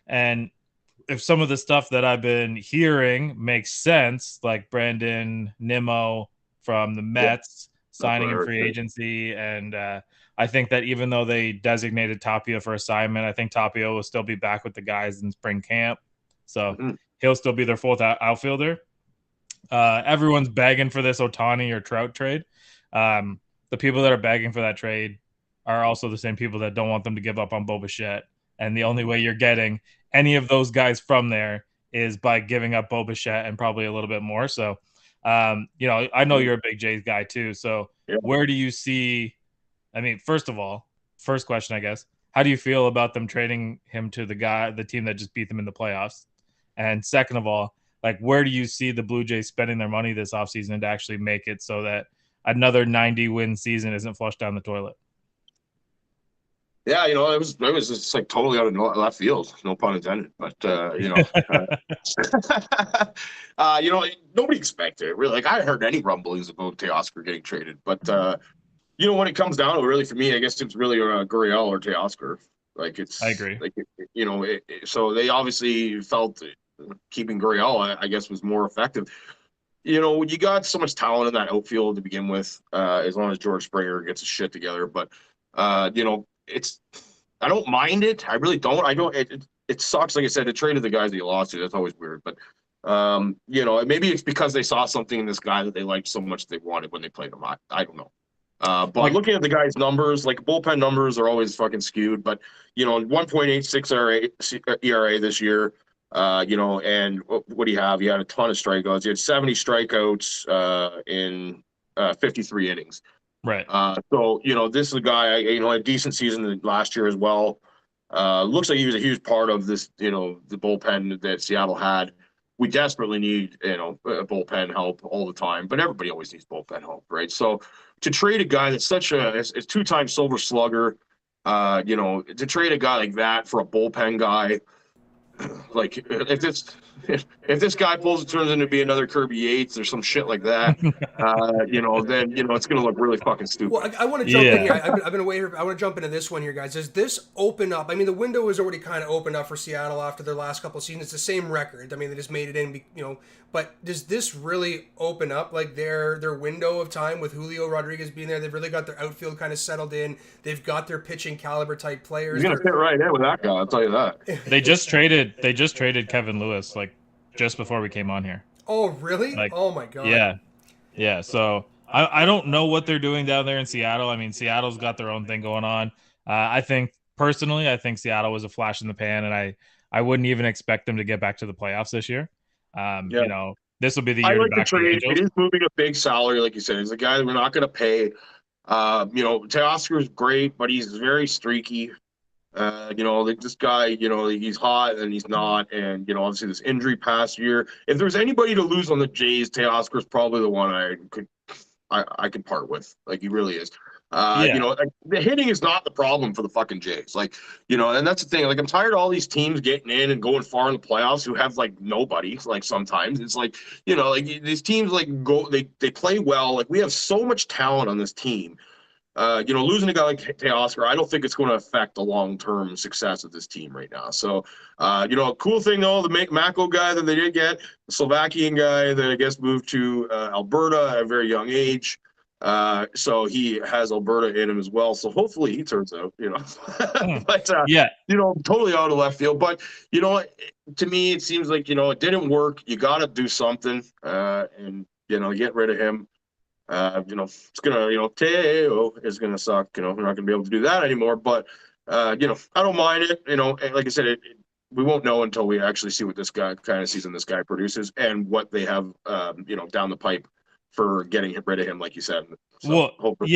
[SPEAKER 1] And if some of the stuff that I've been hearing makes sense, like Brandon Nimmo from the Mets signing in free agency, and I think that even though they designated Tapia for assignment, I think Tapia will still be back with the guys in spring camp, so he'll still be their fourth outfielder. Everyone's begging for this Ohtani or Trout trade. The people that are begging for that trade are also the same people that don't want them to give up on Bo Bichette. And the only way you're getting any of those guys from there is by giving up Bo Bichette and probably a little bit more. So, I know you're a big Jays guy too. So where do you see, I mean, first of all, first question, I guess, how do you feel about them trading him to the team that just beat them in the playoffs? And second of all, like, where do you see the Blue Jays spending their money this offseason to actually make it so that another 90-win season isn't flushed down the toilet?
[SPEAKER 2] Yeah, it was just like totally out of left field, no pun intended. But nobody expected it really. Like, I heard any rumblings about Teoscar getting traded, but when it comes down to it, really for me, I guess it's really Gurriel or Teoscar. Like,
[SPEAKER 1] I agree.
[SPEAKER 2] Like so they obviously felt keeping Gurriel, I guess, was more effective. You got so much talent in that outfield to begin with, as long as George Springer gets his shit together. But it's, I don't mind it. I really don't. I don't. It sucks. Like I said, to trade the guys that you lost to, that's always weird. But maybe it's because they saw something in this guy that they liked so much they wanted when they played him. I don't know. But looking at the guy's numbers, like bullpen numbers are always fucking skewed. But 1.86 ERA this year. And what do you have? You had a ton of strikeouts. You had 70 strikeouts in 53 innings.
[SPEAKER 1] Right.
[SPEAKER 2] So this is a guy, a decent season last year as well. Looks like he was a huge part of this, the bullpen that Seattle had. We desperately need, bullpen help all the time, but everybody always needs bullpen help, right? So to trade a guy that's such a two-time Silver Slugger, to trade a guy like that for a bullpen guy, like, if if this guy turns into be another Kirby Yates or some shit like that, then it's gonna look really fucking stupid.
[SPEAKER 3] Well, I want to jump in here. I've been waiting. I want to jump into this one here, guys. Does this open up? I mean, the window is already kind of opened up for Seattle after their last couple of seasons. It's the same record. I mean, they just made it in, But does this really open up like their window of time with Julio Rodriguez being there? They've really got their outfield kind of settled in. They've got their pitching caliber type players.
[SPEAKER 2] You're gonna fit right in with that guy. I'll tell you that.
[SPEAKER 1] They just traded Kevin Lewis like just before we came on here.
[SPEAKER 3] Oh, really? Oh my god.
[SPEAKER 1] Yeah. So I don't know what they're doing down there in Seattle. I mean, Seattle's got their own thing going on. I think Seattle was a flash in the pan, and I wouldn't even expect them to get back to the playoffs this year. This will be the year.
[SPEAKER 2] I like the trade. It is moving a big salary, like you said. He's a guy that we're not going to pay. Teoscar's great, but he's very streaky. This guy, he's hot and he's not. And, obviously this injury past year. If there's anybody to lose on the Jays, Teoscar's probably the one I could part with. Like, he really is. The hitting is not the problem for the fucking Jays. And that's the thing. Like, I'm tired of all these teams getting in and going far in the playoffs who have like nobody. Like, sometimes it's like, these teams they play well. Like, we have so much talent on this team. Losing a guy like Teoscar, I don't think it's going to affect the long-term success of this team right now. So, a cool thing though, the Mako guy that they did get, the Slovakian guy that I guess moved to Alberta at a very young age. So he has Alberta in him as well. So hopefully he turns out, but totally out of left field. But to me, it seems like it didn't work. You got to do something, and get rid of him. It's gonna, Teo is gonna suck. We're not gonna be able to do that anymore. But I don't mind it. Like I said, we won't know until we actually see what this guy season this guy produces and what they have, down the pipe for getting rid of him, like you said. So hopefully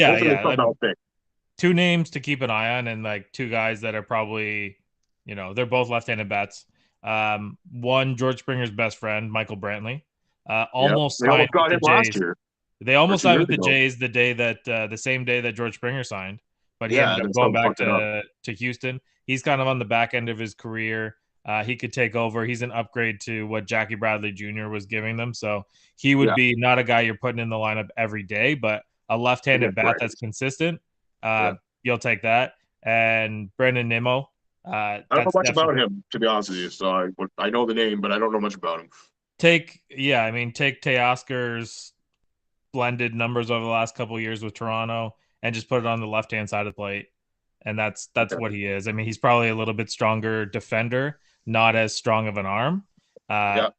[SPEAKER 1] two names to keep an eye on, and like two guys that are probably, they're both left-handed bats. One, George Springer's best friend, Michael Brantley, almost got him last year. They almost signed with the Jays the same day that George Springer signed, but he ended up going back to Houston. He's kind of on the back end of his career. He could take over. He's an upgrade to what Jackie Bradley Jr. was giving them. So he would be not a guy you're putting in the lineup every day, but a left-handed bat that's consistent. You'll take that. And Brendan Nimmo.
[SPEAKER 2] I don't know much about him, to be honest with you. So I know the name, but I don't know much about him. Take
[SPEAKER 1] Teoscar's blended numbers over the last couple of years with Toronto and just put it on the left-hand side of the plate. And that's what he is. I mean, he's probably a little bit stronger defender, not as strong of an arm. I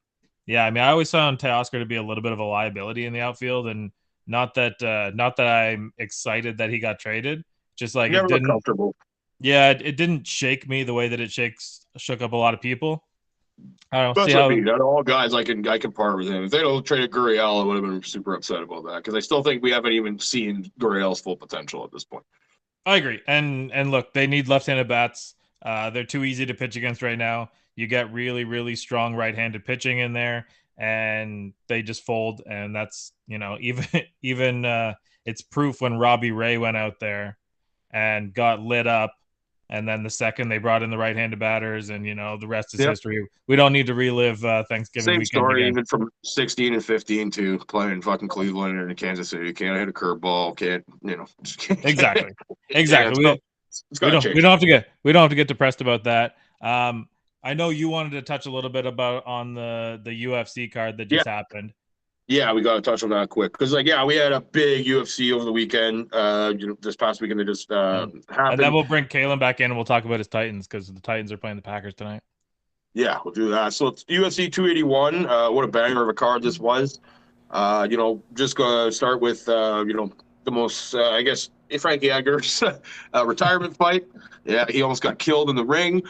[SPEAKER 1] mean, I always found Teoscar to be a little bit of a liability in the outfield, and not that I'm excited that he got traded. Just like
[SPEAKER 2] it didn't comfortable.
[SPEAKER 1] Yeah, it didn't shake me the way that it shook up a lot of people. I don't
[SPEAKER 2] know. That's all guys I can part with him. If they don't trade Gurriel, I would have been super upset about that, because I still think we haven't even seen Gurriel's full potential at this point.
[SPEAKER 1] I agree. And look, they need left-handed bats. They're too easy to pitch against right now. You get really, really strong right-handed pitching in there, and they just fold. And that's, even it's proof when Robbie Ray went out there and got lit up. And then the second they brought in the right-handed batters, and the rest is history. We don't need to relive Thanksgiving
[SPEAKER 2] Same
[SPEAKER 1] weekend.
[SPEAKER 2] Story,
[SPEAKER 1] again.
[SPEAKER 2] Even from 16 and 15 to playing fucking Cleveland and Kansas City. You can't hit a curveball. Can't.
[SPEAKER 1] Exactly. We don't have to get depressed about that. I know you wanted to touch a little bit on the UFC card that just happened.
[SPEAKER 2] Yeah, we got to touch on that quick because, we had a big UFC over the weekend. This past weekend that just happened.
[SPEAKER 1] And then we'll bring Kaylin back in and we'll talk about his Titans, because the Titans are playing the Packers tonight.
[SPEAKER 2] Yeah, we'll do that. So it's UFC 281. What a banger of a card this was. Just going to start with, the most, I guess, Frankie Edgar's retirement fight. Yeah, he almost got killed in the ring.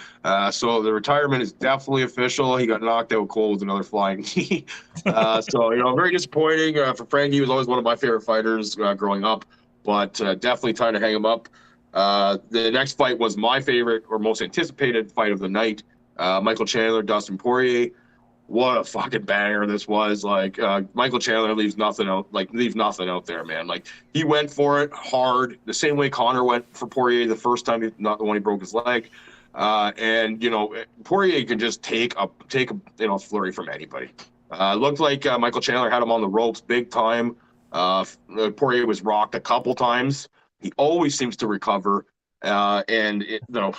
[SPEAKER 2] So the retirement is definitely official. He got knocked out cold with another flying knee. Very disappointing for Frankie. He was always one of my favorite fighters growing up, but definitely time to hang him up. The next fight was my favorite or most anticipated fight of the night. Michael Chandler, Dustin Poirier. What a fucking banger this was. Michael Chandler leaves nothing out there, man. He went for it hard, the same way Connor went for Poirier the first time, not the one he broke his leg. And Poirier can just take a flurry from anybody. Looked like Michael Chandler had him on the ropes big time. Poirier was rocked a couple times. He always seems to recover. And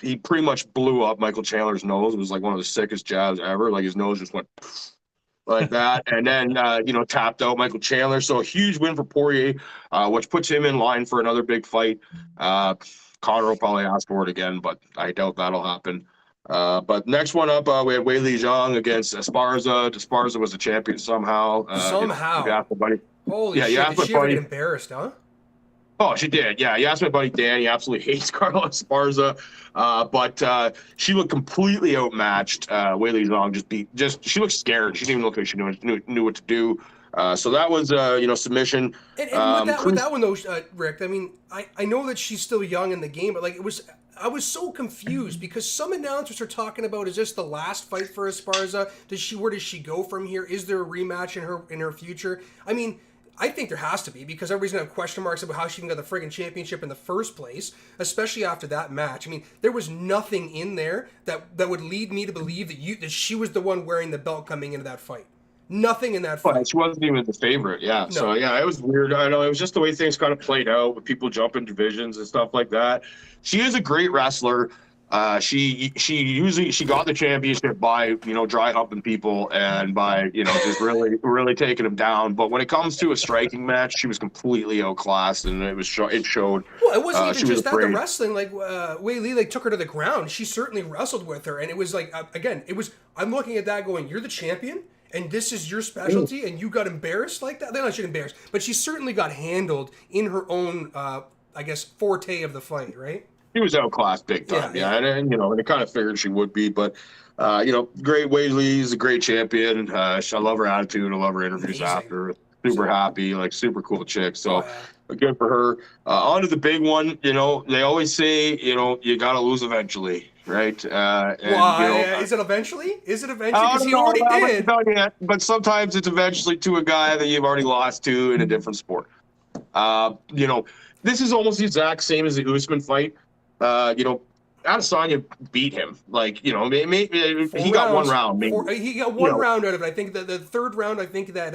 [SPEAKER 2] he pretty much blew up Michael Chandler's nose. It was like one of the sickest jabs ever. Like his nose just went like that, and then tapped out Michael Chandler. So a huge win for Poirier, which puts him in line for another big fight. Conor will probably ask for it again, but I doubt that'll happen. But next one up, we had Weili Zhang against Esparza. Esparza was the champion somehow.
[SPEAKER 3] Somehow.
[SPEAKER 2] You asked my buddy.
[SPEAKER 3] Holy shit!
[SPEAKER 2] Yeah,
[SPEAKER 3] Did she ever get embarrassed, huh?
[SPEAKER 2] Oh, she did. Yeah, you asked my buddy Dan. He absolutely hates Carlos Esparza, but she looked completely outmatched. Weili Zhang she looked scared. She didn't even look like she knew what to do. So that was submission.
[SPEAKER 3] And with that one though, Rick. I mean, I know that she's still young in the game, but I was so confused because some announcers are talking about, is this the last fight for Esparza? Where does she go from here? Is there a rematch in her future? I mean, I think there has to be, because everybody's going to have question marks about how she even got the friggin' championship in the first place, especially after that match. I mean, there was nothing in there that would lead me to believe that she was the one wearing the belt coming into that fight. Nothing in that fight.
[SPEAKER 2] Well, she wasn't even the favorite, yeah. No. So, yeah, it was weird. I know, it was just the way things kind of played out with people jumping divisions and stuff like that. She is a great wrestler. She got the championship by dry humping people and by just really taking them down. But when it comes to a striking match, she was completely outclassed, and it showed.
[SPEAKER 3] Well, it wasn't even just that. The wrestling, Weili took her to the ground. She certainly wrestled with her, and it was I'm looking at that going, you're the champion, and this is your specialty, and you got embarrassed like that. They're not embarrassed, but she certainly got handled in her own, forte of the fight, right?
[SPEAKER 2] She was outclassed big time, yeah. And it kind of figured she would be, but great. Weili's a great champion. I love her attitude. I love her interviews after. Super happy, super cool chick. So good for her. On to the big one. They always say you got to lose eventually, right?
[SPEAKER 3] Is it eventually? Is it eventually? Because he already did.
[SPEAKER 2] But sometimes it's eventually to a guy that you've already lost to in a different sport. This is almost the exact same as the Usman fight. Adesanya beat him. He got one round.
[SPEAKER 3] He got one round out of it. I think the third round, I think that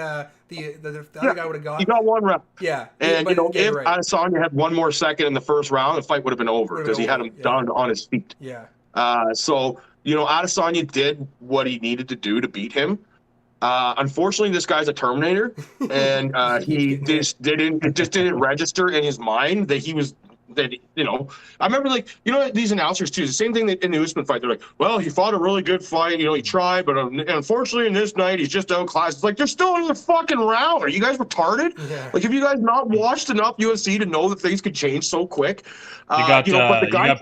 [SPEAKER 3] the other guy would have got.
[SPEAKER 2] He got one round.
[SPEAKER 3] Yeah.
[SPEAKER 2] And if Adesanya had one more second in the first round, the fight would have been over because he had him done on his feet.
[SPEAKER 3] Yeah.
[SPEAKER 2] So Adesanya did what he needed to do to beat him. Unfortunately, this guy's a Terminator, and he just didn't register in his mind that he was. I remember these announcers too. The same thing in the Usman fight. They're like, well, he fought a really good fight. He tried, but unfortunately in this night he's just outclassed. It's like, there's still another fucking round. Are you guys retarded? Yeah. Have you guys not watched enough UFC to know that things could change so quick?
[SPEAKER 1] But the guy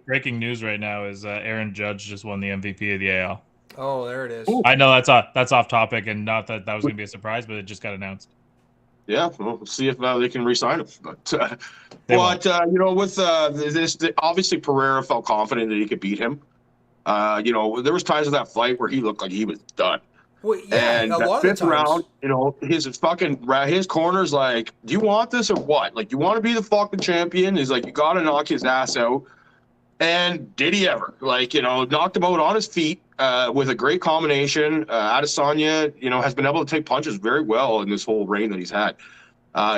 [SPEAKER 1] breaking news right now is Aaron Judge just won the MVP of the AL.
[SPEAKER 3] Oh, there it is.
[SPEAKER 1] I know that's off topic, and not that was going to be a surprise, but it just got announced.
[SPEAKER 2] Yeah, we'll see if they can re-sign him. With this, obviously Pereira felt confident that he could beat him. There was times of that fight where he looked like he was done.
[SPEAKER 3] Well, yeah,
[SPEAKER 2] and
[SPEAKER 3] a lot
[SPEAKER 2] fifth
[SPEAKER 3] of the times.
[SPEAKER 2] round, his corner's like, do you want this or what? Like, you want to be the fucking champion? He's like, you got to knock his ass out. And did he ever? Knocked him out on his feet with a great combination. Adesanya, has been able to take punches very well in this whole reign that he's had.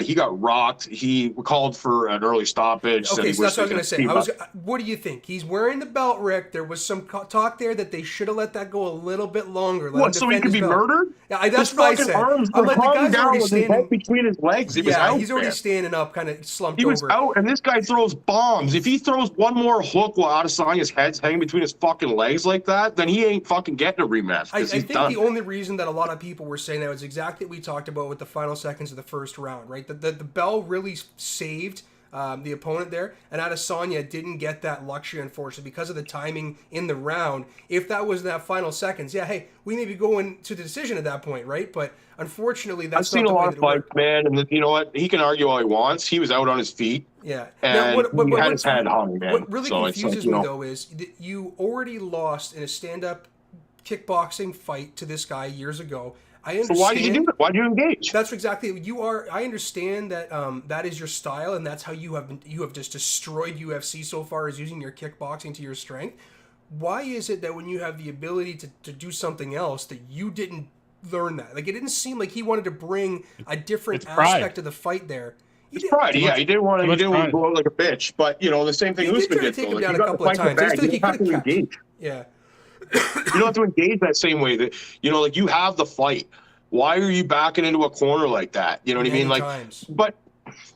[SPEAKER 2] He got rocked. He called for an early stoppage.
[SPEAKER 3] Okay, so that's what I was going to say. What do you think? He's wearing the belt, Rick. There was some talk there that they should have let that go a little bit longer.
[SPEAKER 2] What, so he could be murdered?
[SPEAKER 3] Yeah, that's what I said.
[SPEAKER 2] Arms
[SPEAKER 3] I'm like, the guy's already standing
[SPEAKER 2] between his legs. He was out.
[SPEAKER 3] He's already standing up, kind of slumped
[SPEAKER 2] over. He was out, and this guy throws bombs. If he throws one more hook while Adesanya's head's hanging between his fucking legs like that, then he ain't fucking getting a rematch.
[SPEAKER 3] I think the only reason that a lot of people were saying that was exactly what we talked about with the final seconds of the first round, right? The bell really saved the opponent there, and Adesanya didn't get that luxury, unfortunately, because of the timing in the round. If that was in that final seconds, we may be going to the decision at that point, right? But unfortunately, that's not the way.
[SPEAKER 2] I've seen a lot of fights, man, and you know what? He can argue all he wants. He was out on his feet.
[SPEAKER 3] Yeah.
[SPEAKER 2] And he had his head hung, man.
[SPEAKER 3] What really confuses me, though, is that you already lost in a stand-up kickboxing fight to this guy years ago. I understand.
[SPEAKER 2] So why did you do it? Why did you engage?
[SPEAKER 3] That's exactly what you are. I understand that that is your style, and that's how you have just destroyed UFC so far, is using your kickboxing to your strength. why is it that when you have the ability to do something else that you didn't learn that? Like, it didn't seem like he wanted to bring a different aspect of the fight there.
[SPEAKER 2] It's pride. Yeah, he didn't want to blow like a bitch. But, the same thing Usman did.
[SPEAKER 3] Take him down a couple of times. I think he could have engaged. Yeah.
[SPEAKER 2] You don't have to engage that same way. That like you have the fight. Why are you backing into a corner like that? You know what I mean? Like,
[SPEAKER 3] times.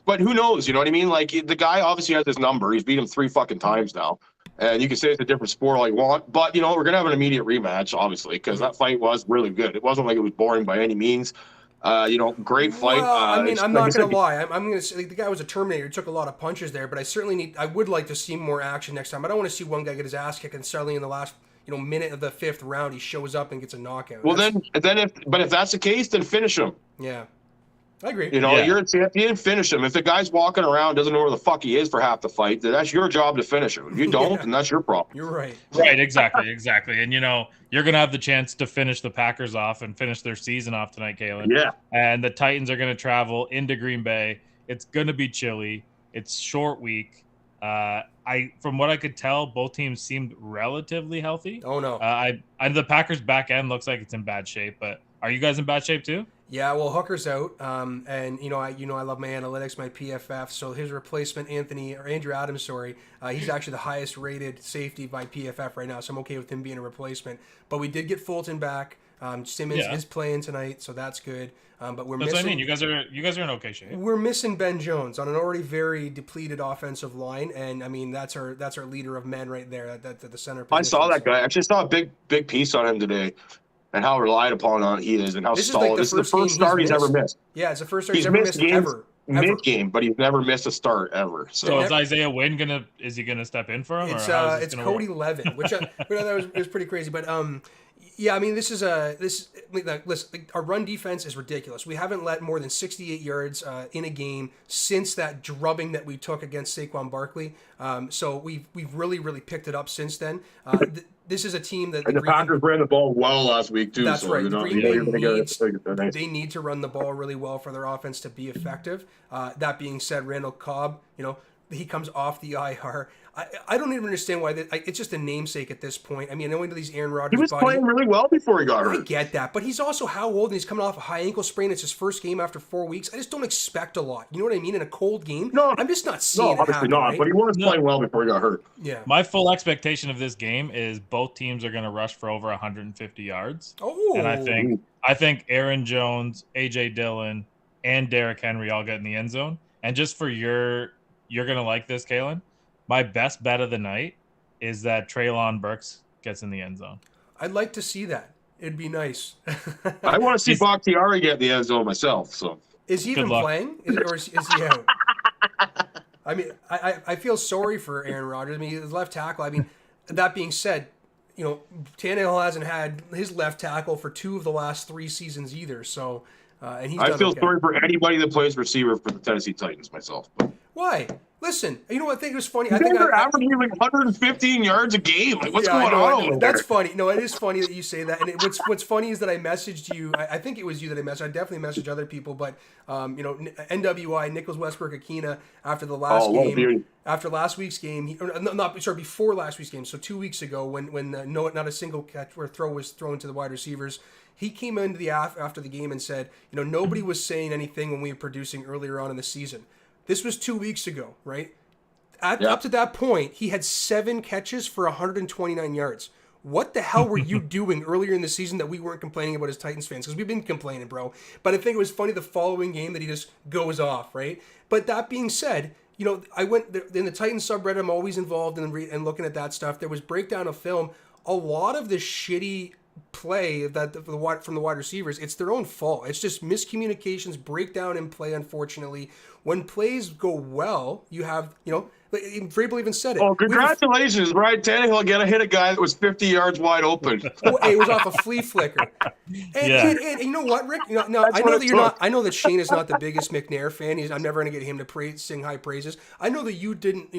[SPEAKER 2] But who knows? You know what I mean? Like, the guy obviously has his number. He's beat him 3 fucking times now. And you can say it's a different sport all you want. But, we're going to have an immediate rematch, obviously, because that fight was really good. It wasn't like it was boring by any means. Great fight.
[SPEAKER 3] Well, I'm not going to lie. I'm going to say the guy was a Terminator. He took a lot of punches there. But I would like to see more action next time. I don't want to see one guy get his ass kicked and suddenly in the last minute of the 5th round he shows up and gets a knockout.
[SPEAKER 2] Well, if that's the case, then finish him.
[SPEAKER 3] Yeah. I agree.
[SPEAKER 2] You're a champion, finish him. If the guy's walking around, doesn't know where the fuck he is for half the fight, then that's your job to finish him. If you don't, then that's your problem.
[SPEAKER 3] You're right.
[SPEAKER 1] Right, exactly. And, you're going to have the chance to finish the Packers off and finish their season off tonight, Kaylin.
[SPEAKER 2] Yeah.
[SPEAKER 1] And the Titans are going to travel into Green Bay. It's going to be chilly. It's short week. From what I could tell, both teams seemed relatively healthy.
[SPEAKER 3] Oh, no.
[SPEAKER 1] The Packers back end looks like it's in bad shape, but are you guys in bad shape too?
[SPEAKER 3] Yeah, well, Hooker's out, and I love my analytics, my PFF. So his replacement, Andrew Adams, he's actually the highest rated safety by PFF right now. So I'm okay with him being a replacement. But we did get Fulton back. Simmons is playing tonight, so that's good. But we're missing.
[SPEAKER 1] What I mean. You guys are in okay shape.
[SPEAKER 3] We're missing Ben Jones on an already very depleted offensive line, and I mean that's our leader of men right there at the center position.
[SPEAKER 2] I saw that guy. I actually saw a big piece on him today. And how relied upon he is, and how solid. This is the first start he's ever missed.
[SPEAKER 3] Yeah, it's the first start he's ever missed ever.
[SPEAKER 2] Mid-game, but he's never missed a start ever. So
[SPEAKER 1] is Isaiah Wynn is he gonna step in for him?
[SPEAKER 3] It's Cody Levin, which I thought was pretty crazy. But yeah, I mean, listen, our run defense is ridiculous. We haven't let more than 68 yards in a game since that drubbing that we took against Saquon Barkley. So we've really, really picked it up since then. This is a team that
[SPEAKER 2] the Packers ran the ball well last week too.
[SPEAKER 3] That's right. They need to run the ball really well for their offense to be effective. That being said, Randall Cobb, he comes off the IR. I don't even understand why. It's just a namesake at this point. I mean, knowing to these Aaron Rodgers.
[SPEAKER 2] He was playing really well before he got hurt.
[SPEAKER 3] I get that, but he's also how old, and he's coming off a high ankle sprain. It's his first game after 4 weeks. I just don't expect a lot. You know what I mean? In a cold game,
[SPEAKER 2] no,
[SPEAKER 3] I'm just not seeing it
[SPEAKER 2] obviously
[SPEAKER 3] happen,
[SPEAKER 2] not.
[SPEAKER 3] right?
[SPEAKER 2] But he was playing well before he got hurt.
[SPEAKER 3] Yeah.
[SPEAKER 1] My full expectation of this game is both teams are going to rush for over 150 yards.
[SPEAKER 3] Oh.
[SPEAKER 1] And I think Aaron Jones, AJ Dillon, and Derrick Henry all get in the end zone. And just for you're going to like this, Kaylin. My best bet of the night is that Treylon Burks gets in the end zone.
[SPEAKER 3] I'd like to see that. It'd be nice.
[SPEAKER 2] I want to see Bakhtiari get in the end zone myself. So
[SPEAKER 3] is he even playing? Or is he out? I mean, I feel sorry for Aaron Rodgers. I mean, his left tackle. I mean, that being said, Tannehill hasn't had his left tackle for 2 of the last 3 seasons either. So, and he's.
[SPEAKER 2] I feel sorry for anybody that plays receiver for the Tennessee Titans myself.
[SPEAKER 3] Why? Listen, you know what I think was funny?
[SPEAKER 2] I think they're averaging like 115 yards a game. Like, what's going on?
[SPEAKER 3] That's funny. No, it is funny that you say that. And what's funny is that I messaged you. I think it was you that I messaged. I definitely messaged other people, but NWI Nicholas Westbrook Akina after the last game. After last week's game, before last week's game. So 2 weeks ago, when not a single catch or throw was thrown to the wide receivers. He came into the after the game and said, nobody was saying anything when we were producing earlier on in the season. This was 2 weeks ago, right? Up to that point, he had 7 catches for 129 yards. What the hell were you doing earlier in the season that we weren't complaining about as Titans fans? Because we've been complaining, bro. But I think it was funny the following game that he just goes off, right? But that being said, I went in the Titans subreddit. I'm always involved in looking at that stuff. There was breakdown of film. A lot of the shitty play from the wide receivers, it's their own fault. It's just miscommunications, breakdown in play, unfortunately. When plays go well, you have, Vrabel even said it.
[SPEAKER 2] Oh, congratulations, Ryan Tannehill got to hit a guy that was 50 yards wide open.
[SPEAKER 3] It was off a flea flicker. And you know what, Rick? I know that you're not. I know that Shane is not the biggest McNair fan. I'm never going to get him to sing high praises. I know that you didn't.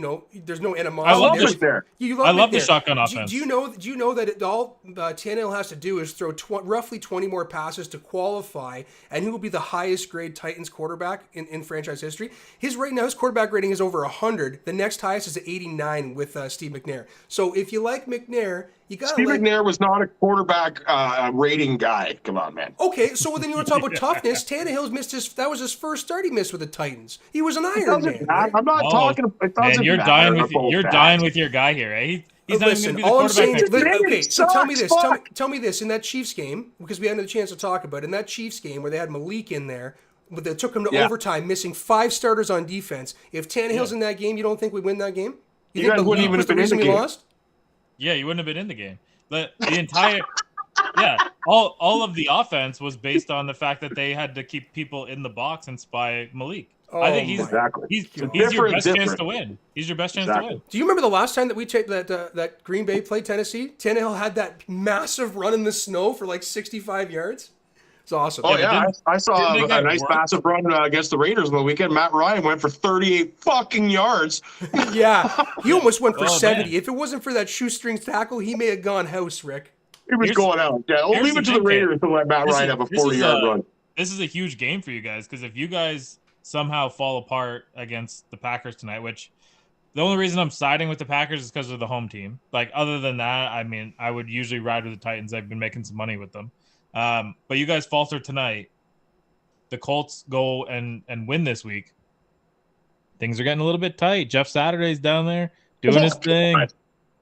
[SPEAKER 3] There's no animosity.
[SPEAKER 2] I love McNair.
[SPEAKER 1] I love the shotgun offense.
[SPEAKER 3] Do you know that all Tannehill has to do is throw roughly 20 more passes to qualify, and he will be the highest grade Titans quarterback in franchise history. His quarterback rating is over 100. The next highest is 89 with Steve McNair. So if you like McNair, you got
[SPEAKER 2] Steve McNair was not a quarterback rating guy. Come on, man.
[SPEAKER 3] Okay, so then you want to talk about toughness. Tannehill's missed that was his first start he missed with the Titans. He was an Iron Man. Right?
[SPEAKER 2] I'm not talking.
[SPEAKER 1] Man, you're dying with your guy here, eh? He's not
[SPEAKER 3] Listen,
[SPEAKER 1] even going
[SPEAKER 3] all
[SPEAKER 1] to be
[SPEAKER 3] I'm
[SPEAKER 1] the quarterback
[SPEAKER 3] saying,
[SPEAKER 1] next year.
[SPEAKER 3] okay, so tell me this. Tell me this. In that Chiefs game, because we hadn't had a chance to talk about it, in that Chiefs game where they had Malik in there, but they took him to overtime, missing 5 starters on defense. If Tannehill's in that game, you don't think we win that game? You think
[SPEAKER 2] guys wouldn't even have been in the game.
[SPEAKER 3] Lost?
[SPEAKER 1] Yeah, you wouldn't have been in the game. The entire all of the offense was based on the fact that they had to keep people in the box and spy Malik. I think he's your best chance to win. He's your best chance to win.
[SPEAKER 3] Do you remember the last time that we checked that Green Bay played Tennessee? Tannehill had that massive run in the snow for like 65 yards. It's awesome.
[SPEAKER 2] Oh, yeah. I saw a nice massive run against the Raiders on the weekend. Matt Ryan went for 38 fucking yards.
[SPEAKER 3] Yeah. He almost went for 70.
[SPEAKER 1] Man.
[SPEAKER 3] If it wasn't for that shoestring tackle, he may have gone house, Rick.
[SPEAKER 2] He was going out. Yeah, we'll leave it to the Raiders to let Matt Ryan have a 40-yard run.
[SPEAKER 1] This is a huge game for you guys because if you guys somehow fall apart against the Packers tonight, which the only reason I'm siding with the Packers is because of the home team. Like, other than that, I mean, I would usually ride with the Titans. I've been making some money with them. But you guys falter tonight. The Colts go and win this week. Things are getting a little bit tight. Jeff Saturday's down there doing his thing.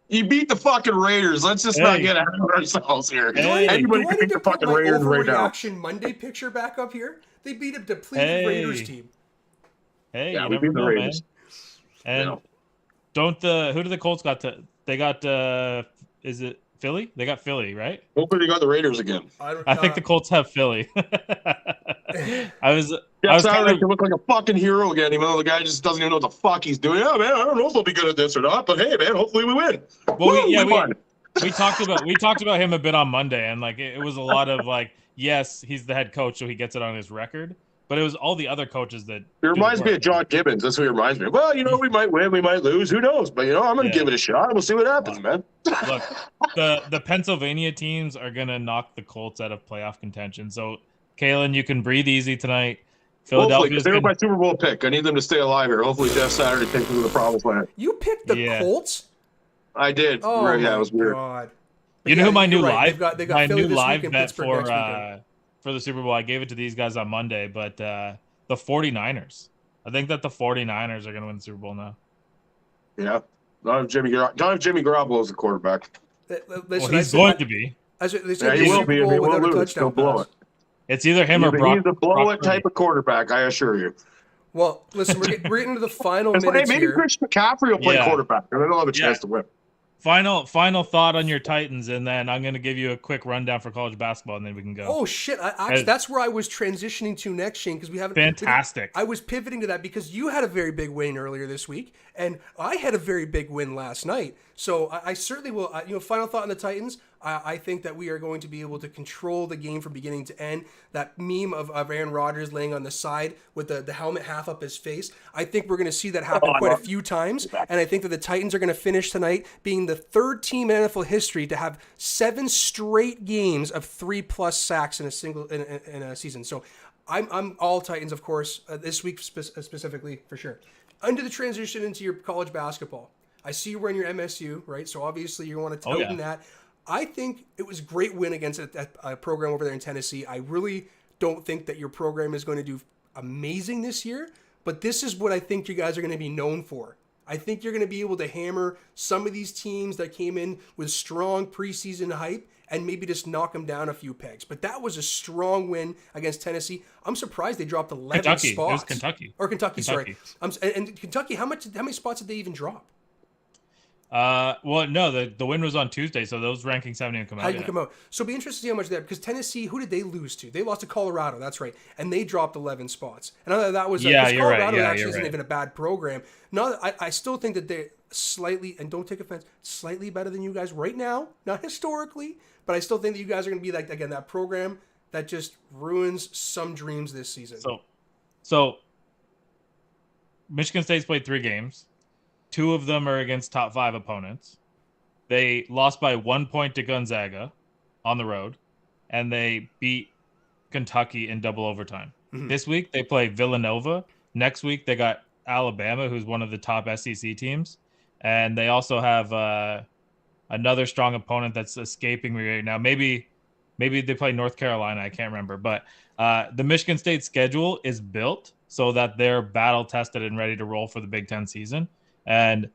[SPEAKER 2] You beat the fucking Raiders. Let's just not get ahead of ourselves here. Anybody can beat the fucking Raiders right now.
[SPEAKER 3] Overreaction Monday picture back up here. They beat a depleted Raiders team.
[SPEAKER 1] Hey,
[SPEAKER 2] yeah,
[SPEAKER 1] you
[SPEAKER 2] we
[SPEAKER 1] never
[SPEAKER 2] beat the
[SPEAKER 1] know,
[SPEAKER 2] Raiders.
[SPEAKER 1] Man. And who do the Colts got to? They got is it Philly? They got Philly, right?
[SPEAKER 2] Hopefully they got the Raiders again.
[SPEAKER 1] I think the Colts have Philly. I was
[SPEAKER 2] Saturday can look like a fucking hero again, even though the guy just doesn't even know what the fuck he's doing. Yeah, man, I don't know if he'll be good at this or not, but hey, man, hopefully we win.
[SPEAKER 1] Well, we talked about him a bit on Monday, and like it was a lot of like, yes, he's the head coach, so he gets it on his record. But it was all the other coaches that.
[SPEAKER 2] It reminds me of John Gibbons. That's what he reminds me of. Well, we might win, we might lose. Who knows? But, I'm going to give it a shot. We'll see what happens, man.
[SPEAKER 1] Look, the Pennsylvania teams are going to knock the Colts out of playoff contention. So, Kaylin, you can breathe easy tonight.
[SPEAKER 2] Hopefully, because they were my Super Bowl pick. I need them to stay alive here. Hopefully, Jeff Saturday takes them to the promised land.
[SPEAKER 3] You picked the Colts?
[SPEAKER 2] I did.
[SPEAKER 3] Oh,
[SPEAKER 2] yeah, it was weird.
[SPEAKER 3] God.
[SPEAKER 1] You know who my new live
[SPEAKER 3] they got Philly this
[SPEAKER 1] live
[SPEAKER 3] week and
[SPEAKER 1] bet
[SPEAKER 3] Pittsburgh
[SPEAKER 1] for the Super Bowl? I gave it to these guys on Monday, but the 49ers. I think that the 49ers are going to win the Super Bowl now.
[SPEAKER 2] Yeah. Not if Jimmy Garoppolo is the quarterback.
[SPEAKER 1] He's going to be.
[SPEAKER 2] He will be. He will lose. He'll blow it.
[SPEAKER 1] It's either him or Brock.
[SPEAKER 2] He's a blow-it type of quarterback, I assure you.
[SPEAKER 3] Well, listen, we're getting to the final minutes
[SPEAKER 2] maybe
[SPEAKER 3] here.
[SPEAKER 2] Christian McCaffrey will play quarterback, and then they'll have a chance to win.
[SPEAKER 1] Final thought on your Titans, and then I'm going to give you a quick rundown for college basketball, and then we can go.
[SPEAKER 3] Oh shit! Actually, that's where I was transitioning to next, Shane, because we haven't.
[SPEAKER 1] Fantastic.
[SPEAKER 3] I was pivoting to that because you had a very big win earlier this week, and I had a very big win last night. So I certainly will. Final thought on the Titans. I think that we are going to be able to control the game from beginning to end. That meme of Aaron Rodgers laying on the side with the helmet half up his face, I think we're going to see that happen quite a few times. And I think that the Titans are going to finish tonight being the third team in NFL history to have 7 straight games of 3+ sacks in a season. So I'm all Titans, of course, this week specifically for sure. Under the transition into your college basketball, I see you wearing your MSU, right? So obviously you want to toten that. I think it was a great win against a program over there in Tennessee. I really don't think that your program is going to do amazing this year, but this is what I think you guys are going to be known for. I think you're going to be able to hammer some of these teams that came in with strong preseason hype and maybe just knock them down a few pegs. But that was a strong win against Tennessee. I'm surprised they dropped 11 spots.
[SPEAKER 1] It was Kentucky.
[SPEAKER 3] Or Kentucky, sorry. And Kentucky, how many spots did they even drop?
[SPEAKER 1] Well, no, the win was on Tuesday, so those rankings haven't even come out yet.
[SPEAKER 3] So it'll be interesting to see how much that, because Tennessee, who did they lose to? They lost to Colorado, that's right, and they dropped 11 spots. And that was Colorado actually isn't even a bad program. No, I still think that they're slightly, and don't take offense, slightly better than you guys right now, not historically, but I still think that you guys are going to be like, again, that program that just ruins some dreams this season.
[SPEAKER 1] So Michigan State's played 3 games. 2 of them are against top 5 opponents. They lost by 1 point to Gonzaga on the road, and they beat Kentucky in double overtime. Mm-hmm. This week they play Villanova. Next week they got Alabama, who's one of the top SEC teams, and they also have another strong opponent that's escaping me right now. Maybe they play North Carolina. I can't remember, but the Michigan State schedule is built so that they're battle tested and ready to roll for the Big Ten season. And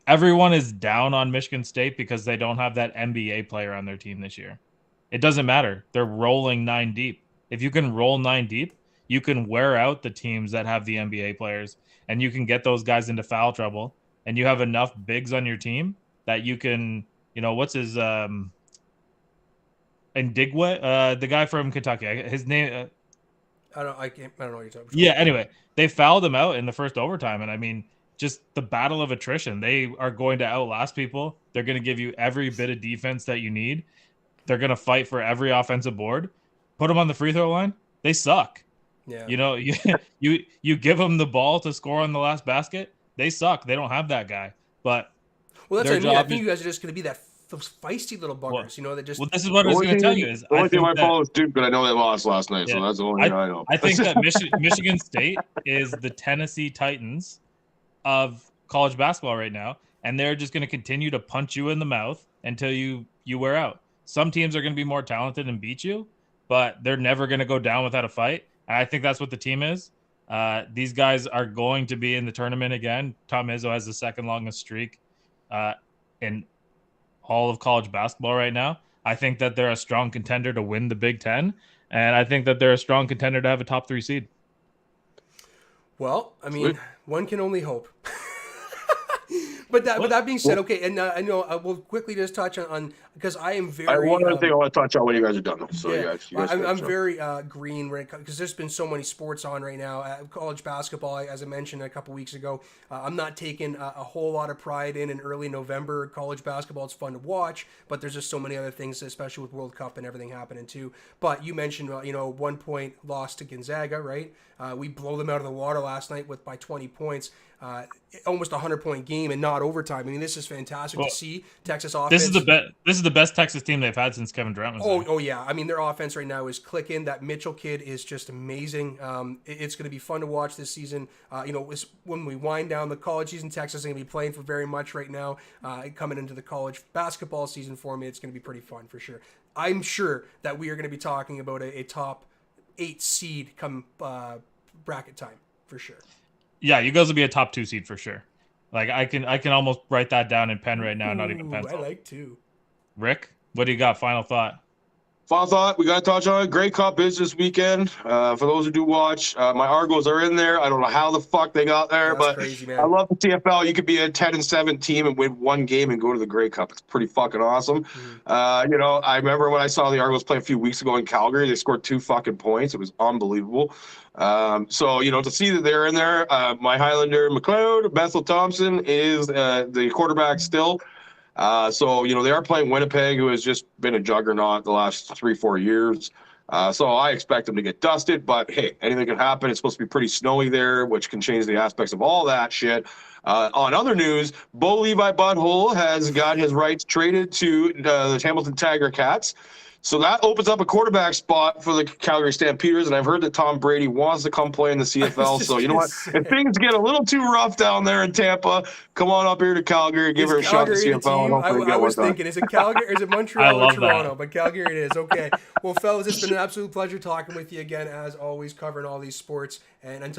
[SPEAKER 1] everyone is down on Michigan State because they don't have that NBA player on their team this year. It doesn't matter. They're rolling 9 deep. If you can roll 9 deep, you can wear out the teams that have the NBA players, and you can get those guys into foul trouble, and you have enough bigs on your team that you can, what's his Indigwe, the guy from Kentucky. His name
[SPEAKER 3] I don't know what you're talking about.
[SPEAKER 1] Yeah, anyway, they fouled him out in the first overtime, and I mean, just the battle of attrition. They are going to outlast people. They're going to give you every bit of defense that you need. They're going to fight for every offensive board. Put them on the free throw line. They suck.
[SPEAKER 3] Yeah.
[SPEAKER 1] You give them the ball to score on the last basket. They suck. They don't have that guy. But
[SPEAKER 3] well, that's what I mean. I think you guys are just going to be those feisty little buggers, that just.
[SPEAKER 1] Well, this is what I was going to tell you.
[SPEAKER 2] The only thing I follow is Duke, but I know they lost last night, so that's the only thing I know.
[SPEAKER 1] I think that Michigan State is the Tennessee Titans of college basketball right now, and they're just going to continue to punch you in the mouth until you wear out. Some teams are going to be more talented and beat you, but they're never going to go down without a fight. And I think that's what the team is. These guys are going to be in the tournament again. Tom Izzo has the second longest streak in all of college basketball right now. I think that they're a strong contender to win the Big Ten, and I think that they're a strong contender to have a top 3 seed.
[SPEAKER 3] Well, I mean, one can only hope. But that being said, okay, and I know we'll quickly just touch on because I am very.
[SPEAKER 2] One other thing I want to touch on when you guys are done. So
[SPEAKER 3] yeah,
[SPEAKER 2] you guys
[SPEAKER 3] I'm very green because there's been so many sports on right now. College basketball, as I mentioned a couple weeks ago, I'm not taking a whole lot of pride in early November. College basketball, it's fun to watch, but there's just so many other things, especially with World Cup and everything happening too. But you mentioned 1 point loss to Gonzaga, right? We blow them out of the water last night by 20 points. Almost a 100-point game and not overtime. I mean, this is fantastic to see. Texas offense.
[SPEAKER 1] This is the best Texas team they've had since Kevin Durant was there.
[SPEAKER 3] Oh yeah. I mean, their offense right now is clicking. That Mitchell kid is just amazing. It's going to be fun to watch this season. When we wind down the college season, Texas is going to be playing for very much right now. Coming into the college basketball season for me, it's going to be pretty fun for sure. I'm sure that we are going to be talking about a top 8 seed come bracket time for sure.
[SPEAKER 1] Yeah, you guys will be a top 2 seed for sure. Like I can almost write that down in pen right now, not even pencil.
[SPEAKER 3] I like to.
[SPEAKER 1] Rick, what do you got? Final thought.
[SPEAKER 2] Final thought, we got to touch on it. Grey Cup is this weekend. For those who do watch, my Argos are in there. I don't know how the fuck they got there, but
[SPEAKER 3] crazy, man.
[SPEAKER 2] I love the CFL. You could be a 10-7 team and win 1 game and go to the Grey Cup. It's pretty fucking awesome. I remember when I saw the Argos play a few weeks ago in Calgary, they scored 2 fucking points. It was unbelievable. To see that they're in there, my Highlander McLeod, Bethel Thompson is the quarterback still. They are playing Winnipeg, who has just been a juggernaut the last 3-4 years. So I expect them to get dusted, but hey, anything can happen. It's supposed to be pretty snowy there, which can change the aspects of all that shit. On other news, Bo Levi Butthole has got his rights traded to the Hamilton Tiger Cats. So that opens up a quarterback spot for the Calgary Stampeders, and I've heard that Tom Brady wants to come play in the CFL. So you know what? If things get a little too rough down there in Tampa, come on up here to Calgary, give her a shot at the CFL.
[SPEAKER 3] I was thinking, is it Calgary or is it Montreal or Toronto? But Calgary it is. Okay. Well, fellas, it's been an absolute pleasure talking with you again, as always, covering all these sports. And until